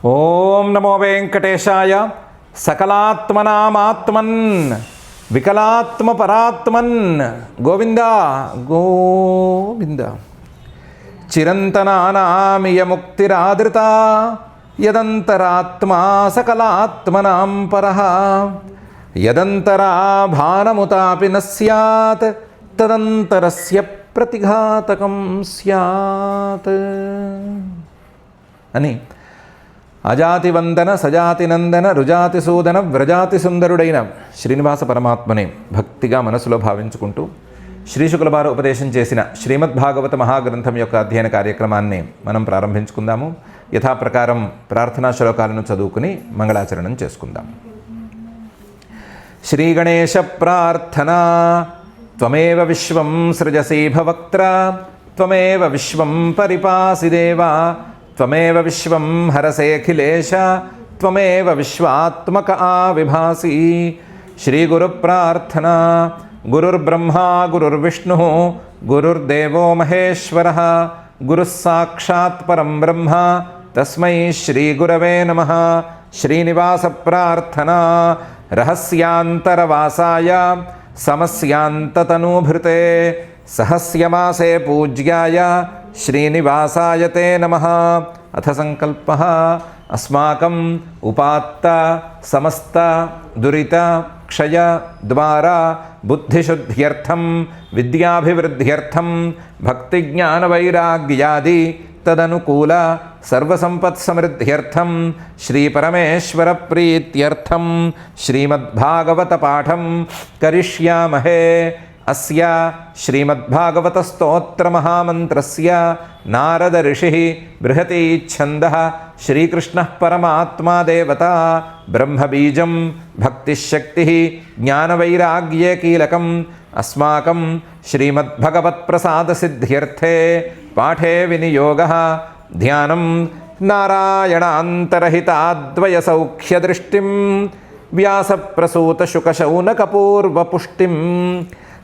ఓం నమో వెంకటేశాయ. సకలాత్మనామాత్మన్ వికలాత్మ పరాత్మన్ గోవింద గోవింద. చిరంతనానామియ ముక్తిరాదృత యదంతరాత్మా సకలాత్మనాం పరః. యదంతరా భానముతాపి న స్యాత్ తదంతరస్య ప్రతిఘాతకం స్యాత్ అని అజాతివందన సజాతినందన రుజాతిసూదన వ్రజాతి సుందరుడైన శ్రీనివాస పరమాత్మని భక్తిగా మనసులో భావించుకుంటూ శ్రీశుకుల వారు ఉపదేశం చేసిన శ్రీమద్భాగవత మహాగ్రంథం యొక్క అధ్యయన కార్యక్రమాన్ని మనం ప్రారంభించుకుందాము. యథాప్రకారం ప్రార్థనా శ్లోకాలను చదువుకుని మంగళాచరణం చేసుకుందాం. శ్రీ గణేశ ప్రార్థనా. త్వమేవ విశ్వం సృజసి భవక్త్ర త్వమేవ విశ్వం పరిపాసి దేవా త్వమేవ విశ్వం హరసేఖిలేశ త్వమేవ విశ్వాత్మక ఆవిభాసి. శ్రీ గురు ప్రార్థనా. గురుర్బ్రహ్మా గురుర్విష్ణుః గురుర్దేవో మహేశ్వరః గురుః సాక్షాత్ పరం బ్రహ్మ తస్మై శ్రీ గురవే నమః. శ్రీనివాస ప్రార్థనా. రహస్యాంతరవాసాయ సమస్యాంతతనూభృతే సహస్యమాసే పూజ్యాయ శ్రీనివాసాయ తే నమః. అథ సంకల్పః. అస్మాకం ఉపాత్త సమస్త దురిత క్షయ ద్వారా బుద్ధిశుద్ధ్యర్థం విద్యాభివృద్ధ్యర్థం భక్తిజ్ఞానవైరాగ్యాది తదనుకూల సర్వసంపత్సమృద్ధ్యర్థం శ్రీపరమేశ్వర ప్రీత్యర్థం శ్రీమద్భాగవత పాఠం కరిష్యామహే. అస్య శ్రీమద్భాగవత స్తోత్ర మహామంత్రస్య నారద ఋషిః బృహతి ఛందః శ్రీకృష్ణః పరమాత్మా దేవతా బ్రహ్మబీజం భక్తిశక్తిః జ్ఞానవైరాగ్యే కీలకం. అస్మాకం శ్రీమద్భగవత్ప్రసాదసిద్ధ్యర్థే పాఠే వినియోగః ధ్యానం నారాయణాంతరహితాద్వయసౌఖ్యదృష్టిం వ్యాసప్రసూతశుకశౌనకపూర్వపుష్టిం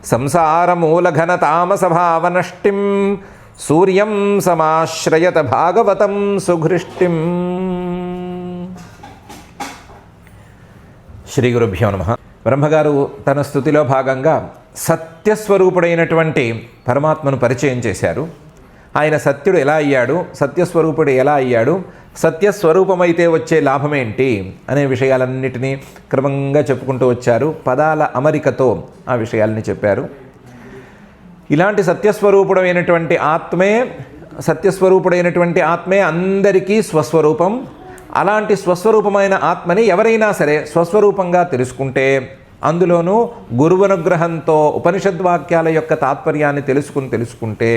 సంసారమూలఘనతామసభావనష్టిం సూర్యం సమాశ్రయత భాగవతం సుఘృష్టిం. శ్రీ గురుభ్యో నమః. బ్రహ్మగారు తన స్తుతిలో భాగంగా సత్యస్వరూపుడైనటువంటి పరమాత్మను పరిచయం చేశారు. ఆయన సత్యుడు ఎలా అయ్యాడు, సత్యస్వరూపుడు ఎలా అయ్యాడు, సత్యస్వరూపమైతే వచ్చే లాభమేంటి అనే విషయాలన్నిటినీ క్రమంగా చెప్పుకుంటూ వచ్చారు. పదాల అమరికతో ఆ విషయాలని చెప్పారు. ఇలాంటి సత్యస్వరూపుడైనటువంటి ఆత్మే అందరికీ స్వస్వరూపం. అలాంటి స్వస్వరూపమైన ఆత్మని ఎవరైనా సరే స్వస్వరూపంగా తెలుసుకుంటే, అందులోనూ గురువనుగ్రహంతో ఉపనిషద్వాక్యాల యొక్క తాత్పర్యాన్ని తెలుసుకుంటే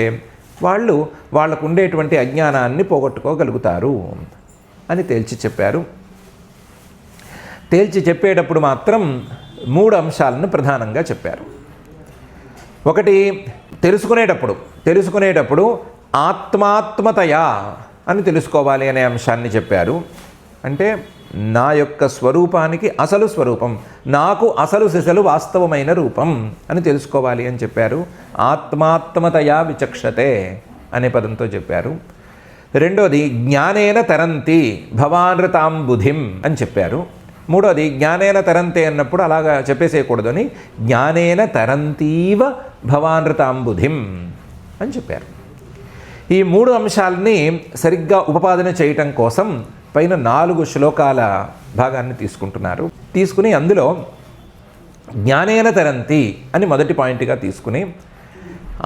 వాళ్ళకు ఉండేటువంటి అజ్ఞానాన్ని పోగొట్టుకోగలుగుతారు అని తేల్చి చెప్పారు. తేల్చి చెప్పేటప్పుడు మాత్రం 3 అంశాలను ప్రధానంగా చెప్పారు. ఒకటి, తెలుసుకునేటప్పుడు ఆత్మాత్మతయా అని తెలుసుకోవాలి అనే అంశాన్ని చెప్పారు. అంటే నా యొక్క స్వరూపానికి అసలు స్వరూపం, నాకు అసలు సిసలు వాస్తవమైన రూపం అని తెలుసుకోవాలి అని చెప్పారు. ఆత్మాత్మతయా విచక్షతే అనే పదంతో చెప్పారు. రెండోది, జ్ఞానేన తరంతి భవానృతాం బుధిం అని చెప్పారు. మూడోది, జ్ఞానేన తరంతే అన్నప్పుడు అలాగా చెప్పేసేయకూడదు అని జ్ఞానేన తరంతీవ భవానృతాం బుధిం అని చెప్పారు. ఈ 3 అంశాలని సరిగ్గా ఉపపాదన చేయటం కోసం పైన 4 శ్లోకాల భాగాన్ని తీసుకుని అందులో జ్ఞానేన తరంతి అని మొదటి పాయింట్గా తీసుకుని,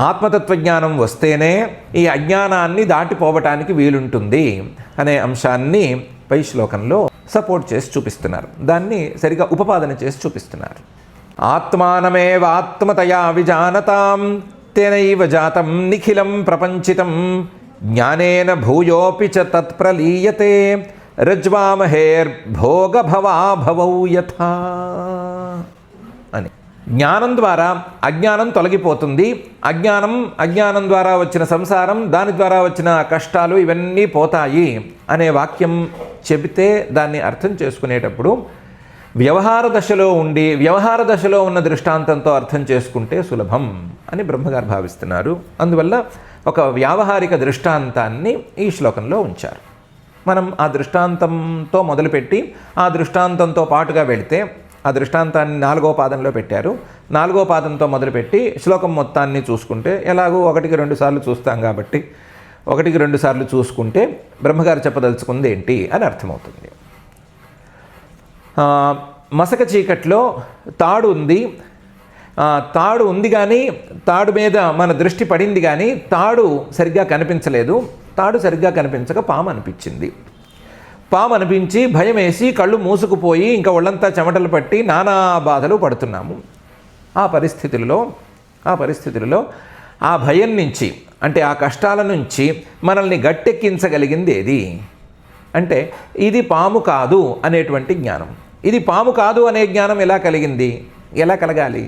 ఆత్మతత్వజ్ఞానం వస్తేనే ఈ అజ్ఞానాన్ని దాటిపోవటానికి వీలుంటుంది అనే అంశాన్ని పై శ్లోకంలో సపోర్ట్ చేసి చూపిస్తున్నారు. దాన్ని సరిగా ఉపపాదన చేసి చూపిస్తున్నారు. ఆత్మానమేవాత్మతయా విజానతాం తేనైవ జాతం నిఖిలం ప్రపంచితం జ్ఞానేన భూయోపి చ తత్ప్రలీయతే రజ్వామహేర్భోగభవాభవౌ యథా అని. జ్ఞానం ద్వారా అజ్ఞానం తొలగిపోతుంది. అజ్ఞానం ద్వారా వచ్చిన సంసారం, దాని ద్వారా వచ్చిన కష్టాలు ఇవన్నీ పోతాయి అనే వాక్యం చెబితే దాన్ని అర్థం చేసుకునేటప్పుడు వ్యవహార దశలో ఉన్న దృష్టాంతంతో అర్థం చేసుకుంటే సులభం అని బ్రహ్మగారు భావిస్తున్నారు. అందువల్ల ఒక వ్యావహారిక దృష్టాంతాన్ని ఈ శ్లోకంలో ఉంచారు. మనం ఆ దృష్టాంతంతో మొదలుపెట్టి ఆ దృష్టాంతంతో పాటుగా వెళితే, ఆ దృష్టాంతాన్ని 4వ పాదంలో పెట్టారు, 4వ పాదంతో మొదలుపెట్టి శ్లోకం మొత్తాన్ని చూసుకుంటే, ఎలాగో 1కి 2 సార్లు చూస్తాం కాబట్టి 1కి 2 సార్లు చూసుకుంటే బ్రహ్మగారు చెప్పదలుచుకుంది ఏంటి అని అర్థమవుతుంది. మసక చీకట్లో తాడు ఉంది, తాడు ఉంది కానీ తాడు మీద మన దృష్టి పడింది కానీ తాడు సరిగ్గా కనిపించలేదు. తాడు సరిగ్గా కనిపించక పాము అనిపించింది. పాము అనిపించి భయం వేసి కళ్ళు మూసుకుపోయి ఇంకా ఒళ్ళంతా చెమటలు పట్టి నానా బాధలు పడుతున్నాము. ఆ పరిస్థితులలో ఆ భయం నుంచి, అంటే ఆ కష్టాల నుంచి మనల్ని గట్టెక్కించగలిగింది ఏది అంటే ఇది పాము కాదు అనేటువంటి జ్ఞానం. ఇది పాము కాదు అనే జ్ఞానం ఎలా కలిగింది? ఎలా కలగాలి?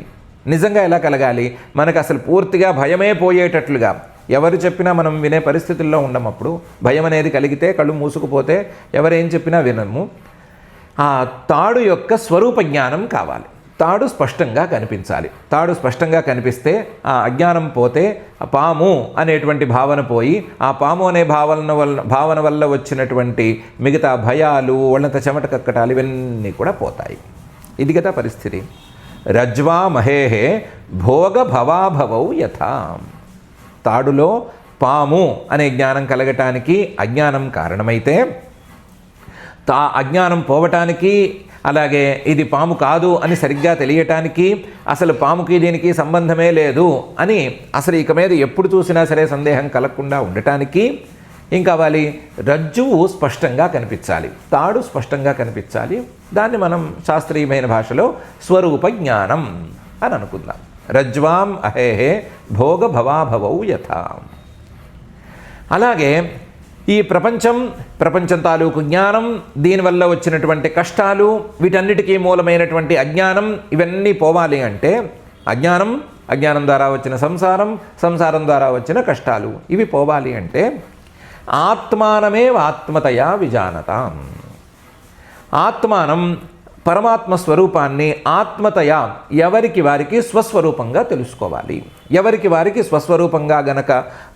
నిజంగా ఎలా కలగాలి? మనకు అసలు పూర్తిగా భయమే పోయేటట్లుగా ఎవరు చెప్పినా మనం వినే పరిస్థితుల్లో ఉండమప్పుడు భయం అనేది కలిగితే కళ్ళు మూసుకుపోతే ఎవరేం చెప్పినా వినము. ఆ తాడు యొక్క స్వరూప జ్ఞానం కావాలి. తాడు స్పష్టంగా కనిపించాలి. తాడు స్పష్టంగా కనిపిస్తే ఆ అజ్ఞానం పోతే ఆ పాము అనేటువంటి భావన పోయి ఆ పాము అనే భావన వల్ల వచ్చినటువంటి మిగతా భయాలు, వాళ్ళంత చెమట కక్కటాలు ఇవన్నీ కూడా పోతాయి. ఇది కదా పరిస్థితి. రజ్వా మహేహే భోగ భవాభవౌ యథా. తాడులో పాము అనే జ్ఞానం కలగటానికి అజ్ఞానం కారణమైతే, అజ్ఞానం పోవటానికి, అలాగే ఇది పాము కాదు అని సరిగ్గా తెలియటానికి, అసలు పాముకి దీనికి సంబంధమే లేదు అని అసలు ఇక మీద ఎప్పుడు చూసినా సరే సందేహం కలగకుండా ఉండటానికి ఏం కావాలి? రజ్జువు స్పష్టంగా కనిపించాలి, తాడు స్పష్టంగా కనిపించాలి. దాన్ని మనం శాస్త్రీయమైన భాషలో స్వరూప జ్ఞానం అని అనుకుందాం. రజ్వాం అహేహే భోగ భవాభవౌ యథా. అలాగే ఈ ప్రపంచం తాలూకు జ్ఞానం, దీనివల్ల వచ్చినటువంటి కష్టాలు, వీటన్నిటికీ మూలమైనటువంటి అజ్ఞానం, ఇవన్నీ పోవాలి అంటే అజ్ఞానం ద్వారా వచ్చిన సంసారం ద్వారా వచ్చిన కష్టాలు, ఇవి పోవాలి అంటే ఆత్మానమేవ ఆత్మతయా విజానతాం. ఆత్మానం పరమాత్మ స్వరూపాన్ని ఆత్మతయా ఎవరికి వారికి స్వస్వరూపంగా తెలుసుకోవాలి. ఎవరికి వారికి స్వస్వరూపంగా గనక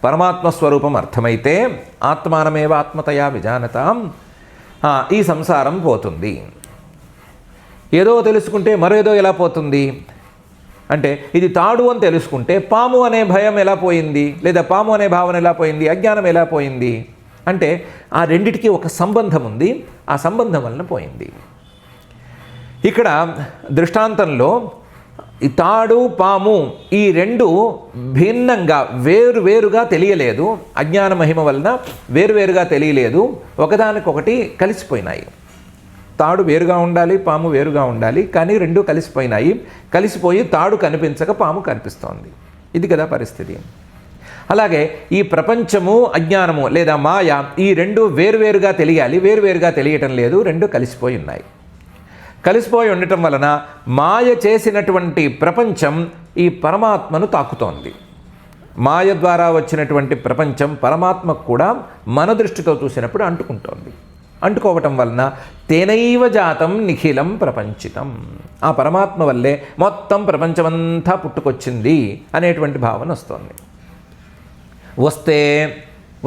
పరమాత్మ స్వరూపం అర్థమైతే ఆత్మానమేవ ఆత్మతయా విజానతాం, ఈ సంసారం పోతుంది. ఏదో తెలుసుకుంటే మరేదో ఎలా పోతుంది అంటే, ఇది తాడు అని తెలుసుకుంటే పాము అనే భయం ఎలా పోయింది, లేదా పాము అనే భావన ఎలా పోయింది, అజ్ఞానం ఎలా పోయింది అంటే ఆ రెండిటికి ఒక సంబంధం ఉంది, ఆ సంబంధం వలన పోయింది. ఇక్కడ దృష్టాంతంలో ఈ తాడు పాము ఈ రెండు భిన్నంగా వేరుగా తెలియలేదు, అజ్ఞాన మహిమ వలన వేరుగా తెలియలేదు, ఒకదానికొకటి కలిసిపోయినాయి. తాడు వేరుగా ఉండాలి, పాము వేరుగా ఉండాలి, కానీ రెండు కలిసిపోయినాయి. కలిసిపోయి తాడు కనిపించక పాము కనిపిస్తోంది. ఇది కదా పరిస్థితి. అలాగే ఈ ప్రపంచము అజ్ఞానము లేదా మాయ ఈ రెండు వేరుగా తెలియాలి, వేరుగా తెలియటం లేదు, రెండు కలిసిపోయి ఉన్నాయి. కలిసిపోయి ఉండటం వలన మాయ చేసినటువంటి ప్రపంచం ఈ పరమాత్మను తాకుతోంది. మాయ ద్వారా వచ్చినటువంటి ప్రపంచం పరమాత్మకు కూడా మన దృష్టితో చూసినప్పుడు అంటుకుంటోంది. అంటుకోవటం వలన తేనైవ జాతం నిఖిలం ప్రపంచితం, ఆ పరమాత్మ వల్లే మొత్తం ప్రపంచమంతా పుట్టుకొచ్చింది అనేటువంటి భావన వస్తుంది.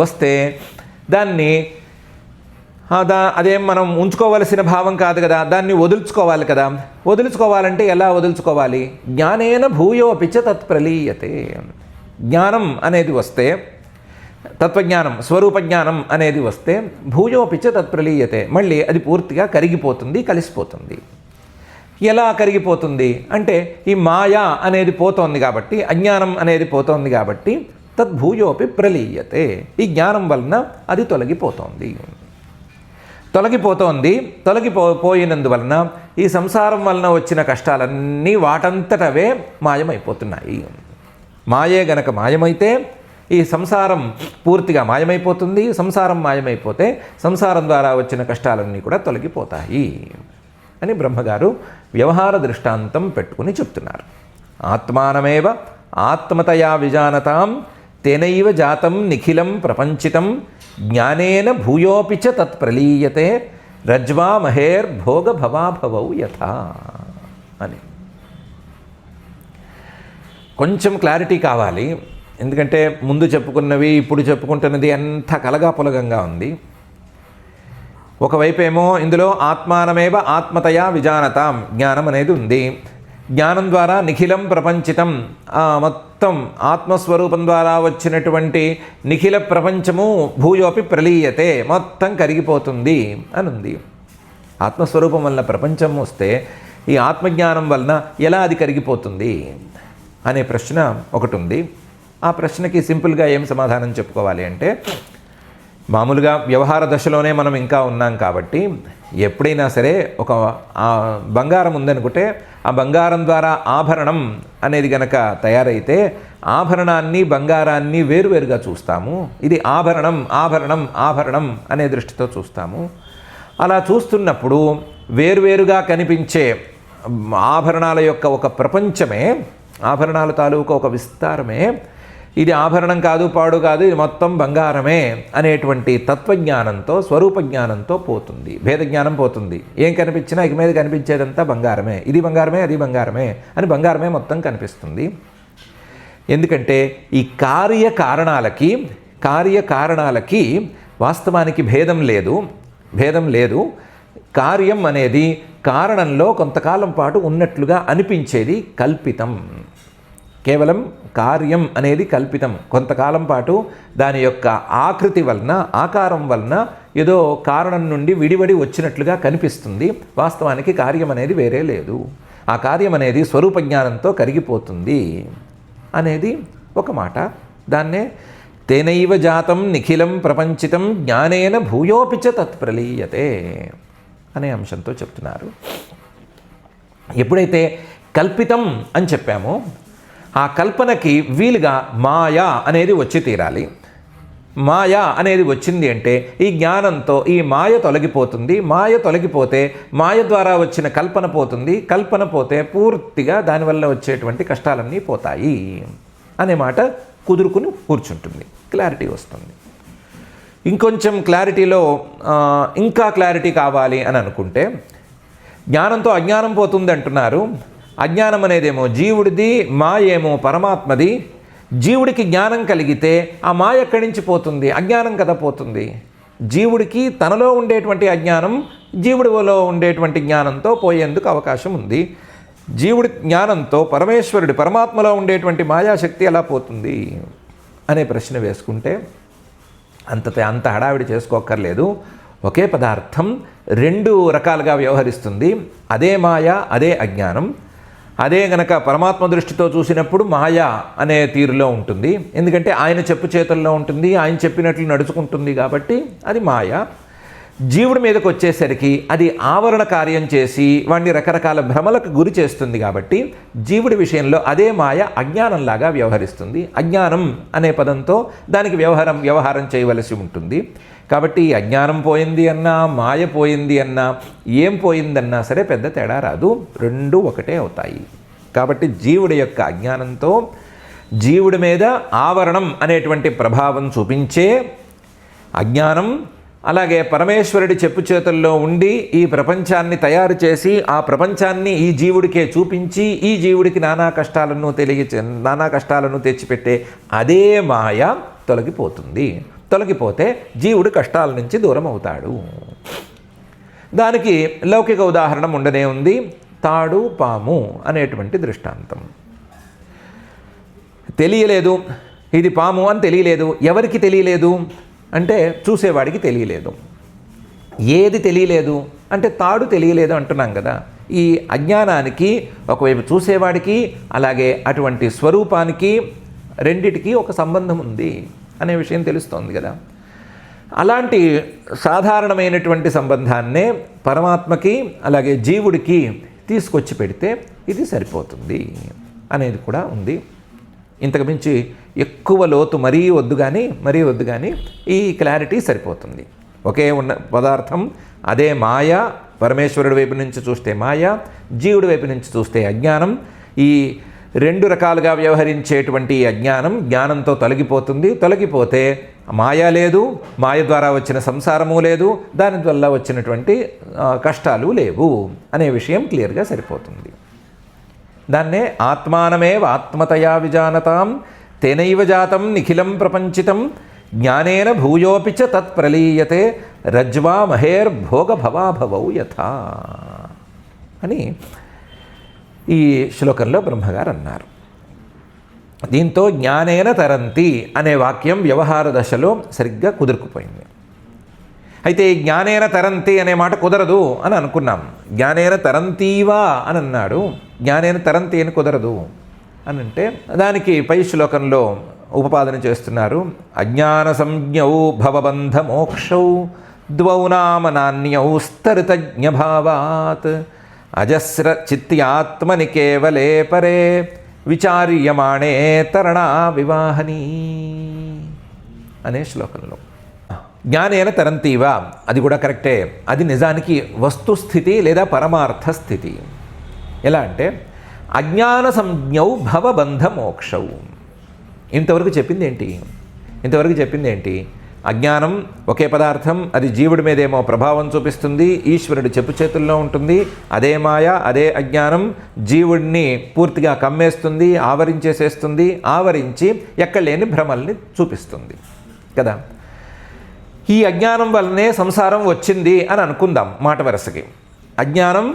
వస్తే దాన్ని అదేం మనం ఉంచుకోవలసిన భావం కాదు కదా, దాన్ని వదులుచుకోవాలి కదా. వదులుచుకోవాలంటే ఎలా వదులుచుకోవాలి? జ్ఞానేన భూయోపిచ తత్ప్రలీయతే. జ్ఞానం అనేది వస్తే, తత్వజ్ఞానం స్వరూప జ్ఞానం అనేది వస్తే భూయోపిచ తత్ప్రలీయతే, మళ్ళీ అది పూర్తిగా కరిగిపోతుంది, కలిసిపోతుంది. ఎలా కరిగిపోతుంది అంటే ఈ మాయా అనేది పోతోంది కాబట్టి, అజ్ఞానం అనేది పోతోంది కాబట్టి తద్భూయోపి ప్రలీయతే, ఈ జ్ఞానం వలన అది తొలగిపోయినందువలన ఈ సంసారం వలన వచ్చిన కష్టాలన్నీ వాటంతటవే మాయమైపోతున్నాయి. మాయే గనక మాయమైతే ఈ సంసారం పూర్తిగా మాయమైపోతుంది. సంసారం మాయమైపోతే సంసారం ద్వారా వచ్చిన కష్టాలన్నీ కూడా తొలగిపోతాయి అని బ్రహ్మగారు వ్యవహార దృష్టాంతం పెట్టుకుని చెప్తున్నారు. ఆత్మానమేవ ఆత్మతయా విజానతాం తేనైవ జాతం నిఖిలం ప్రపంచితం జ్ఞానేన భూయోపి చ తత్ప్రలీయతే రజ్వా మహేర్భోగ భవాభవౌ యథా అని. కొంచెం క్లారిటీ కావాలి, ఎందుకంటే ముందు చెప్పుకున్నవి ఇప్పుడు చెప్పుకుంటున్నది అంతా కలగాపులగంగా ఉంది. ఒకవైపు ఏమో ఇందులో ఆత్మానమేవ ఆత్మతయా విజానతాం జ్ఞానం అనేది ఉంది. జ్ఞానం ద్వారా నిఖిలం ప్రపంచితం, మొత్తం ఆత్మస్వరూపం ద్వారా వచ్చినటువంటి నిఖిల ప్రపంచము భూయోపి ప్రలీయతే, మొత్తం కరిగిపోతుంది అని ఉంది. ఆత్మస్వరూపం వలన ప్రపంచం వస్తే ఈ ఆత్మజ్ఞానం వలన ఎలా అది కరిగిపోతుంది అనే ప్రశ్న ఒకటి ఉంది. ఆ ప్రశ్నకి సింపుల్గా ఏం సమాధానం చెప్పుకోవాలి అంటే, మామూలుగా వ్యవహార దశలోనే మనం ఇంకా ఉన్నాం కాబట్టి ఎప్పుడైనా సరే ఒక బంగారం ఉందనుకుంటే ఆ బంగారం ద్వారా ఆభరణం అనేది గనక తయారైతే ఆభరణాన్ని బంగారాన్ని వేరువేరుగా చూస్తాము. ఇది ఆభరణం ఆభరణం ఆభరణం అనే దృష్టితో చూస్తాము. అలా చూస్తున్నప్పుడు వేరువేరుగా కనిపించే ఆభరణాల యొక్క ఒక ప్రపంచమే, ఆభరణాల తాలూకా ఒక విస్తారమే ఇది ఆభరణం కాదు, పాడు కాదు, ఇది మొత్తం బంగారమే అనేటువంటి తత్వజ్ఞానంతో స్వరూప జ్ఞానంతో పోతుంది. భేదజ్ఞానం పోతుంది. ఏం కనిపించినా ఇక మీద కనిపించేదంతా బంగారమే, ఇది బంగారమే అది బంగారమే అని బంగారమే మొత్తం కనిపిస్తుంది. ఎందుకంటే ఈ కార్యకారణాలకి వాస్తవానికి భేదం లేదు. కార్యం అనేది కారణంలో కొంతకాలం పాటు ఉన్నట్లుగా అనిపించేది కల్పితం. కేవలం కార్యం అనేది కల్పితం. కొంతకాలం పాటు దాని యొక్క ఆకృతి వలన, ఆకారం వలన ఏదో కారణం నుండి విడివడి వచ్చినట్లుగా కనిపిస్తుంది. వాస్తవానికి కార్యం అనేది వేరే లేదు. ఆ కార్యం అనేది స్వరూప జ్ఞానంతో కరిగిపోతుంది అనేది ఒక మాట. దాన్నే తేనైవ జాతం నిఖిలం ప్రపంచితం జ్ఞానేన భూయోపిచ తత్ప్రలీయతే అనే అంశంతో చెప్తున్నారు. ఎప్పుడైతే కల్పితం అని చెప్పామో ఆ కల్పనకి వీలుగా మాయా అనేది వచ్చి తీరాలి. మాయా అనేది వచ్చింది అంటే ఈ జ్ఞానంతో ఈ మాయ తొలగిపోతుంది. మాయ తొలగిపోతే మాయ ద్వారా వచ్చిన కల్పన పోతుంది. కల్పన పోతే పూర్తిగా దానివల్ల వచ్చేటువంటి కష్టాలన్నీ పోతాయి అనే మాట కుదురుకుని కూర్చుంటుంది. క్లారిటీ వస్తుంది. ఇంకొంచెం క్లారిటీలో ఇంకా క్లారిటీ కావాలి అని అనుకుంటే, జ్ఞానంతో అజ్ఞానం పోతుంది అంటున్నారు. అజ్ఞానం అనేదేమో జీవుడిది, మాయ ఏమో పరమాత్మది. జీవుడికి జ్ఞానం కలిగితే ఆ మాయ ఎక్కడి నుంచి పోతుంది? అజ్ఞానం కదా పోతుంది. జీవుడికి తనలో ఉండేటువంటి అజ్ఞానం జీవుడిలో ఉండేటువంటి జ్ఞానంతో పోయేందుకు అవకాశం ఉంది. జీవుడి జ్ఞానంతో పరమేశ్వరుడి పరమాత్మలో ఉండేటువంటి మాయాశక్తి ఎలా పోతుంది అనే ప్రశ్న వేసుకుంటే అంత హడావిడి చేసుకోక్కర్లేదు. ఒకే పదార్థం రెండు రకాలుగా వ్యవహరిస్తుంది. అదే మాయ, అదే అజ్ఞానం. అదే గనక పరమాత్మ దృష్టితో చూసినప్పుడు మాయ అనే తీరులో ఉంటుంది. ఎందుకంటే ఆయన చెప్పు చేతుల్లో ఉంటుంది, ఆయన చెప్పినట్లు నడుచుకుంటుంది కాబట్టి అది మాయ. జీవుడి మీదకి వచ్చేసరికి అది ఆవరణ కార్యం చేసి వాడిని రకరకాల భ్రమలకు గురి చేస్తుంది కాబట్టి జీవుడి విషయంలో అదే మాయ అజ్ఞానంలాగా వ్యవహరిస్తుంది. అజ్ఞానం అనే పదంతో దానికి వ్యవహారం చేయవలసి ఉంటుంది. కాబట్టి అజ్ఞానం పోయింది అన్నా, మాయ పోయింది అన్నా, ఏం పోయిందన్నా సరే పెద్ద తేడా రాదు, రెండూ ఒకటే అవుతాయి. కాబట్టి జీవుడి యొక్క అజ్ఞానంతో జీవుడి మీద ఆవరణం అనేటువంటి ప్రభావం చూపించే అజ్ఞానం, అలాగే పరమేశ్వరుడి చెప్పు చేతుల్లో ఉండి ఈ ప్రపంచాన్ని తయారు చేసి ఆ ప్రపంచాన్ని ఈ జీవుడికే చూపించి ఈ జీవుడికి నానా కష్టాలను తెచ్చిపెట్టే అదే మాయ తొలగిపోతుంది. తొలగిపోతే జీవుడు కష్టాల నుంచి దూరం అవుతాడు. దానికి లౌకిక ఉదాహరణ ఉండనే ఉంది. తాడు పాము అనేటువంటి దృష్టాంతం. తెలియలేదు, ఇది పాము అని తెలియలేదు. ఎవరికి తెలియలేదు అంటే చూసేవాడికి తెలియలేదు. ఏది తెలియలేదు అంటే తాడు తెలియలేదు అంటున్నాం కదా. ఈ అజ్ఞానానికి ఒకవైపు చూసేవాడికి అలాగే అటువంటి స్వరూపానికి రెండిటికి ఒక సంబంధం ఉంది అనే విషయం తెలుస్తోంది కదా. అలాంటి సాధారణమైనటువంటి సంబంధాన్నే పరమాత్మకి అలాగే జీవుడికి తీసుకొచ్చి పెడితే ఇది సరిపోతుంది అనేది కూడా ఉంది. ఇంతకుమించి ఎక్కువ లోతు మరీ వద్దు కానీ ఈ క్లారిటీ సరిపోతుంది. ఒకే ఉన్న పదార్థం అదే మాయ. పరమేశ్వరుడి వైపు నుంచి చూస్తే మాయ, జీవుడి వైపు నుంచి చూస్తే అజ్ఞానం. ఈ రెండు రకాలుగా వ్యవహరించేటువంటి అజ్ఞానం జ్ఞానంతో తొలగిపోతుంది. తొలగిపోతే మాయ లేదు, మాయ ద్వారా వచ్చిన సంసారము లేదు, దానివల్ల వచ్చినటువంటి కష్టాలు లేవు అనే విషయం క్లియర్గా సరిపోతుంది. దాన్నే ఆత్మానమేవ ఆత్మతయా విజానతాం తేనైవ జాతం నిఖిలం ప్రపంచితం జ్ఞానేన భూయోపి చ తత్ప్రలీయతే రజ్వా మహేర్భోగభవాభవౌ యథా అని ఈ శ్లోకంలో బ్రహ్మగారు అన్నారు. దీంతో జ్ఞానేన తరంతి అనే వాక్యం వ్యవహార దశలో సరిగ్గా కుదురుకుపోయింది. అయితే జ్ఞానేన తరంతి అనే మాట కుదరదు అని అనుకున్నాం. జ్ఞానేన తరంతీవా అని అన్నాడు. జ్ఞానేన తరంతి అని కుదరదు అని అంటే దానికి పై శ్లోకంలో ఉపపాదన చేస్తున్నారు. అజ్ఞాన సంజ్ఞౌ భవబంధ మోక్షౌ ద్వౌ నామ నాన్యౌ స్తరితజ్ఞభావాత్ అజస్ర చిత్యాత్మని కేవలే పరే విచార్యమాణే తరణా వివాహని అనే శ్లోకంలో జ్ఞానేన తరంతీవా అది కూడా కరెక్టే. అది నిజానికి వస్తుస్థితి లేదా పరమార్థ స్థితి. ఎలా అంటే అజ్ఞాన సంజ్ఞౌ భవబంధ మోక్షౌ. ఇంతవరకు చెప్పింది ఏంటి? అజ్ఞానం ఒకే పదార్థం, అది జీవుడి మీదేమో ప్రభావం చూపిస్తుంది, ఈశ్వరుడి చెప్పు చేతుల్లో ఉంటుంది. అదే మాయ, అదే అజ్ఞానం జీవుడిని పూర్తిగా కమ్మేస్తుంది, ఆవరించేసేస్తుంది, ఆవరించి ఎక్కడ లేని భ్రమల్ని చూపిస్తుంది కదా. ఈ అజ్ఞానం వల్లనే సంసారం వచ్చింది అని అనుకుందాం మాట వరుసకి. అజ్ఞానం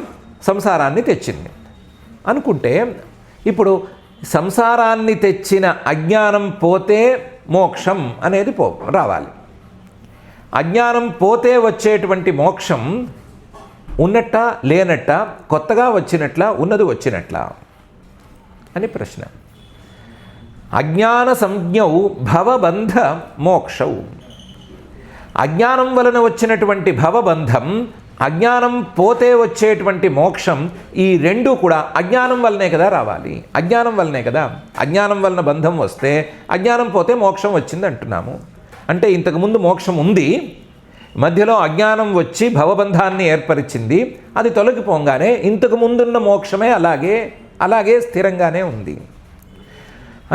సంసారాన్ని తెచ్చింది అనుకుంటే, ఇప్పుడు సంసారాన్ని తెచ్చిన అజ్ఞానం పోతే మోక్షం అనేది రావాలి. అజ్ఞానం పోతే వచ్చేటువంటి మోక్షం ఉన్నట్ట లేనట్ట, కొత్తగా వచ్చినట్ల, ఉన్నది వచ్చినట్ల అని ప్రశ్న. అజ్ఞాన సంజ్ఞౌ భవబంధ మోక్షౌ. అజ్ఞానం వలన వచ్చినటువంటి భవబంధం, అజ్ఞానం పోతే వచ్చేటువంటి మోక్షం, ఈ రెండు కూడా అజ్ఞానం వల్లనే కదా రావాలి. అజ్ఞానం వలన బంధం వస్తే అజ్ఞానం పోతే మోక్షం వచ్చింది అంటున్నాము. అంటే ఇంతకుముందు మోక్షం ఉంది, మధ్యలో అజ్ఞానం వచ్చి భవబంధాన్ని ఏర్పరిచింది. అది తొలగిపోగానే ఇంతకు ముందున్న మోక్షమే అలాగే స్థిరంగానే ఉంది.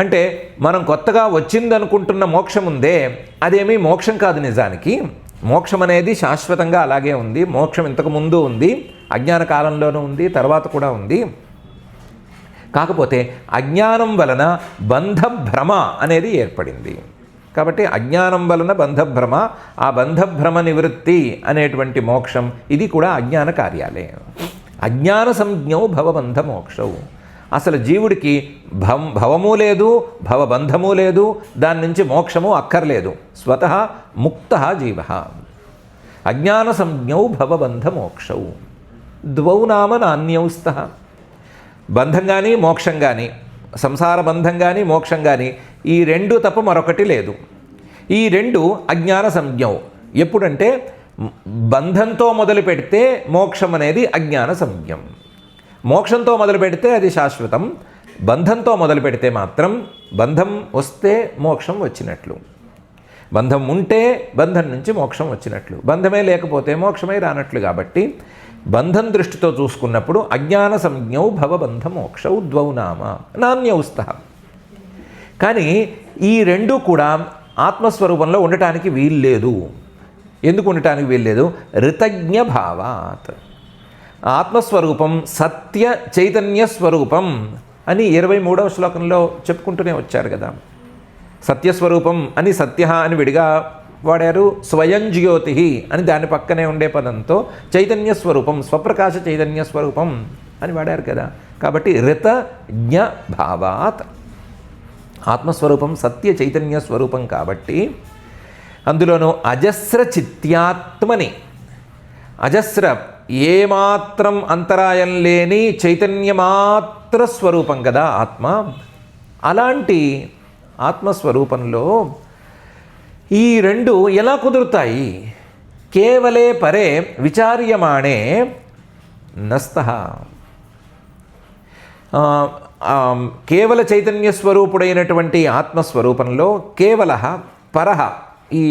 అంటే మనం కొత్తగా వచ్చిందనుకుంటున్న మోక్షం ఉందే, అదేమీ మోక్షం కాదు. నిజానికి మోక్షం అనేది శాశ్వతంగా అలాగే ఉంది. మోక్షం ఇంతకు ముందు ఉంది, అజ్ఞాన కాలంలోనూ ఉంది, తర్వాత కూడా ఉంది. కాకపోతే అజ్ఞానం వలన బంధభ్రమ అనేది ఏర్పడింది. కాబట్టి అజ్ఞానం వలన బంధభ్రమ, ఆ బంధభ్రమ నివృత్తి అనేటువంటి మోక్షం, ఇది కూడా అజ్ఞాన కార్యాలే. అజ్ఞాన సంజ్ఞౌ భవబంధ మోక్షౌ. అసలు జీవుడికి భవము లేదు, భవబంధము లేదు, దాని నుంచి మోక్షము అక్కర్లేదు. స్వతః ముక్త జీవ. అజ్ఞాన సంజ్ఞౌ భవబంధ మోక్షౌ ద్వౌ నామ నాన్యౌ స్తః. బంధం కానీ మోక్షం కానీ, సంసార బంధం కానీ మోక్షం కానీ, ఈ రెండు తప్ప మరొకటి లేదు. ఈ రెండు అజ్ఞాన సంజ్ఞౌ. ఎప్పుడంటే బంధంతో మొదలు పెడితే మోక్షం అనేది అజ్ఞాన సంజ్ఞం. మోక్షంతో మొదలు పెడితే అది శాశ్వతం. బంధంతో మొదలు పెడితే మాత్రం బంధం వస్తే మోక్షం వచ్చినట్లు, బంధం ఉంటే బంధం నుంచి మోక్షం వచ్చినట్లు, బంధమే లేకపోతే మోక్షమే రానట్లు. కాబట్టి బంధం దృష్టితో చూసుకున్నప్పుడు అజ్ఞాన సంజ్ఞౌ భవబంధ మోక్షౌ ద్వౌ నామ నాన్యౌ స్తః. కానీ ఈ రెండు కూడా ఆత్మస్వరూపంలో ఉండటానికి వీల్లేదు. ఎందుకు ఉండటానికి వీల్లేదు? ఋతజ్ఞ భావాత్. ఆత్మస్వరూపం సత్య చైతన్య స్వరూపం అని 23వ శ్లోకంలో చెప్పుకుంటూనే వచ్చారు కదా. సత్యస్వరూపం అని సత్య అని విడిగా వాడారు, స్వయం జ్యోతి అని దాని పక్కనే ఉండే పదంతో చైతన్య స్వరూపం, స్వప్రకాశ చైతన్య స్వరూపం అని వాడారు కదా. కాబట్టి ఋతజ్ఞ భావాత్ ఆత్మస్వరూపం సత్య చైతన్య స్వరూపం కాబట్టి అందులోనూ అజస్ర చిత్యాత్మని, అజస్ర ఏమాత్రం అంతరాయం లేని చైతన్యమాత్ర స్వరూపం కదా ఆత్మ. అలాంటి ఆత్మస్వరూపంలో ఈ రెండు ఎలా కుదురుతాయి? కేవలే పరే విచార్యమాణే నస్తః. కేవల చైతన్య స్వరూపుడైనటువంటి ఆత్మస్వరూపంలో కేవల పరహ, ఈ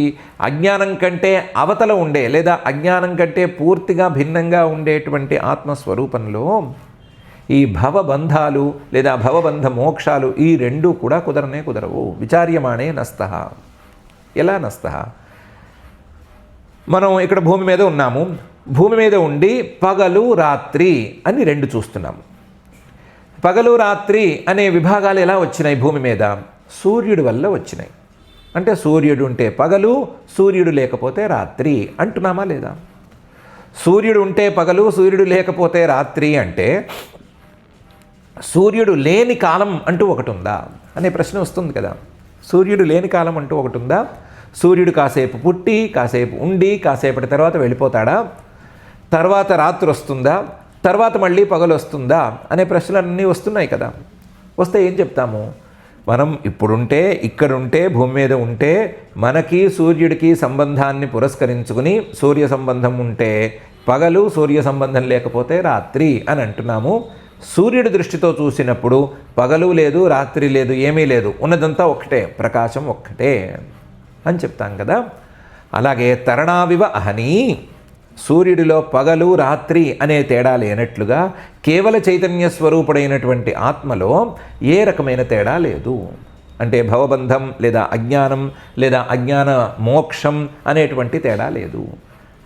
అజ్ఞానం కంటే అవతల ఉండే లేదా అజ్ఞానం కంటే పూర్తిగా భిన్నంగా ఉండేటువంటి ఆత్మస్వరూపంలో ఈ భవబంధాలు లేదా భవబంధ మోక్షాలు ఈ రెండు కూడా కుదరవు. విచార్యమాణే నస్తః. ఎలా నస్తః? మనం ఇక్కడ భూమి మీద ఉన్నాము. భూమి మీద ఉండి పగలు రాత్రి అని రెండు చూస్తున్నాము. పగలు రాత్రి అనే విభాగాలు ఎలా వచ్చినాయి భూమి మీద? సూర్యుడి వల్ల వచ్చినాయి. అంటే సూర్యుడు ఉంటే పగలు, సూర్యుడు లేకపోతే రాత్రి అంటున్నామా లేదా? సూర్యుడు ఉంటే పగలు, సూర్యుడు లేకపోతే రాత్రి అంటే సూర్యుడు లేని కాలం అంటూ ఒకటి ఉందా అనే ప్రశ్న వస్తుంది కదా. సూర్యుడు లేని కాలం అంటూ ఒకటి ఉందా? సూర్యుడు కాసేపు పుట్టి, కాసేపు ఉండి, కాసేపటి తర్వాత వెళ్ళిపోతాడా? తర్వాత రాత్రి వస్తుందా? తర్వాత మళ్ళీ పగలు వస్తుందా అనే ప్రశ్నలన్నీ వస్తున్నాయి కదా. వస్తే ఏం చెప్తాము? మనం ఇప్పుడుంటే, ఇక్కడుంటే, భూమి మీద ఉంటే మనకి సూర్యుడికి సంబంధాన్ని పురస్కరించుకుని సూర్య సంబంధం ఉంటే పగలు, సూర్య సంబంధం లేకపోతే రాత్రి అని అంటున్నాము. సూర్యుడి దృష్టితో చూసినప్పుడు పగలు లేదు, రాత్రి లేదు, ఏమీ లేదు, ఉన్నదంతా ఒక్కటే, ప్రకాశం ఒక్కటే అని చెప్తాం కదా. అలాగే తరణావివ అహనీ, సూర్యుడిలో పగలు రాత్రి అనే తేడా లేనట్లుగా కేవల చైతన్య స్వరూపుడైనటువంటి ఆత్మలో ఏ రకమైన తేడా లేదు. అంటే భవబంధం లేదా అజ్ఞానం లేదా అజ్ఞాన మోక్షం అనేటువంటి తేడా లేదు.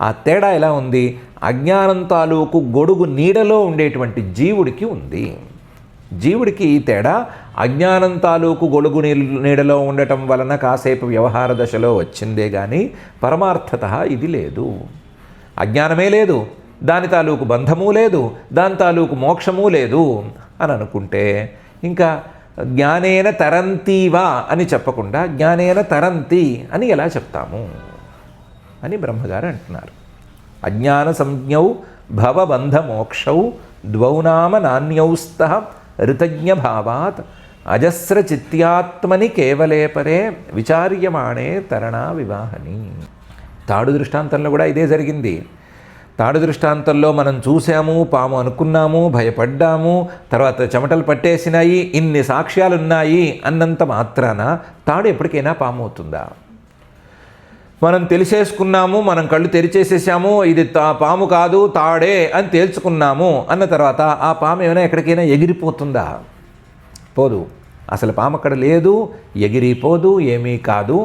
ఆ తేడా ఎలా ఉంది? అజ్ఞానం తాలూకు గొడుగు నీడలో ఉండేటువంటి జీవుడికి ఉంది. జీవుడికి ఈ తేడా అజ్ఞానం తాలూకు గొడుగు నీడలో ఉండటం వలన కాసేపు వ్యవహార దశలో వచ్చిందే కానీ పరమార్థత ఇది లేదు. అజ్ఞానమే లేదు, దాని తాలూకు బంధము లేదు, దాని తాలూకు మోక్షము లేదు అని అనుకుంటే ఇంకా జ్ఞానేన తరంతీవా అని చెప్పకుండా జ్ఞానేన తరంతి అని ఎలా చెప్తాము అని బ్రహ్మగారు అంటున్నారు. అజ్ఞాన సంజ్ఞౌ భవబంధ మోక్షౌ ద్వౌనామ నాన్యౌస్త ఋతజ్ఞ భావాత్ అజస్ర చిత్యాత్మని కేవలే పరే విచార్యమాణే తరణా వివాహని. తాడు దృష్టాంతంలో కూడా ఇదే జరిగింది. తాడు దృష్టాంతంలో మనం చూసాము, పాము అనుకున్నాము, భయపడ్డాము, తర్వాత చెమటలు పట్టేసినాయి, ఇన్ని సాక్ష్యాలున్నాయి అన్నంత మాత్రాన తాడు ఎప్పటికైనా పాము అవుతుందా? మనం తెలిసేసుకున్నాము, మనం కళ్ళు తెరిచేసేసాము, ఇది పాము కాదు తాడే అని తేల్చుకున్నాము అన్న తర్వాత ఆ పాము ఏమైనా ఎక్కడికైనా ఎగిరిపోతుందా? పోదు. అసలు పాము అక్కడ లేదు, ఎగిరిపోదు, ఏమీ కాదు.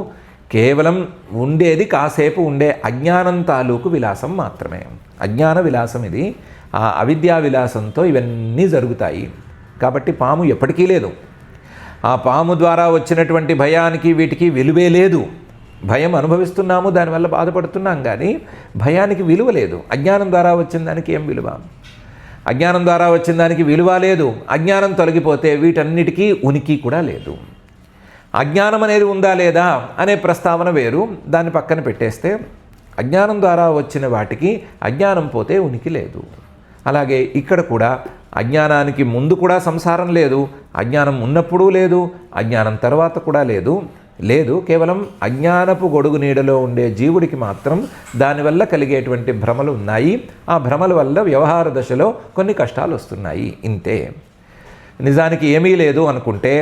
కేవలం ఉండేది కాసేపు ఉండే అజ్ఞానం తాలూకు విలాసం మాత్రమే. అజ్ఞాన విలాసం ఇది. ఆ అవిద్యా విలాసంతో ఇవన్నీ జరుగుతాయి. కాబట్టి పాము ఎప్పటికీ లేదు. ఆ పాము ద్వారా వచ్చినటువంటి భయానికి వీటికి విలువే లేదు. భయం అనుభవిస్తున్నాము, దానివల్ల బాధపడుతున్నాం, కానీ భయానికి విలువ లేదు. అజ్ఞానం ద్వారా వచ్చిన దానికి ఏం విలువ? అజ్ఞానం ద్వారా వచ్చిన దానికి విలువ లేదు. అజ్ఞానం తొలగిపోతే వీటన్నిటికీ ఉనికి కూడా లేదు. అజ్ఞానం అనేది ఉందా లేదా అనే ప్రస్తావన వేరు, దాన్ని పక్కన పెట్టేస్తే అజ్ఞానం ద్వారా వచ్చిన వాటికి అజ్ఞానం పోతే ఉనికి లేదు. అలాగే ఇక్కడ కూడా అజ్ఞానానికి ముందు కూడా సంసారం లేదు, అజ్ఞానం ఉన్నప్పుడు లేదు, అజ్ఞానం తర్వాత కూడా లేదు. కేవలం అజ్ఞానపు గొడుగు నీడలో ఉండే జీవుడికి మాత్రం దానివల్ల కలిగేటువంటి భ్రమలు ఉన్నాయి. ఆ భ్రమల వల్ల వ్యవహార దశలో కొన్ని కష్టాలు వస్తున్నాయి, ఇంతే. నిజానికి ఏమీ లేదు అనుకుంటే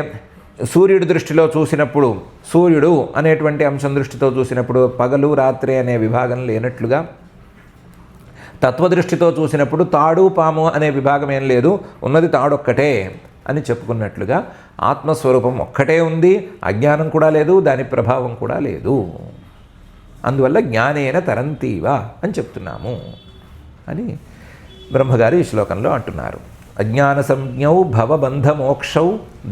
సూర్యుడి దృష్టిలో చూసినప్పుడు, సూర్యుడు అనేటువంటి అంశం దృష్టితో చూసినప్పుడు పగలు రాత్రి అనే విభాగం లేనట్లుగా, తత్వదృష్టితో చూసినప్పుడు తాడు పాము అనే విభాగం ఏం లేదు, ఉన్నది తాడొక్కటే అని చెప్పుకున్నట్లుగా ఆత్మస్వరూపం ఒక్కటే ఉంది, అజ్ఞానం కూడా లేదు, దాని ప్రభావం కూడా లేదు. అందువల్ల జ్ఞానేన తరంతీవా అని చెప్తున్నాము అని బ్రహ్మగారు ఈ శ్లోకంలో అంటున్నారు. అజ్ఞాన సంజ్ఞౌ భవబంధమోక్షౌ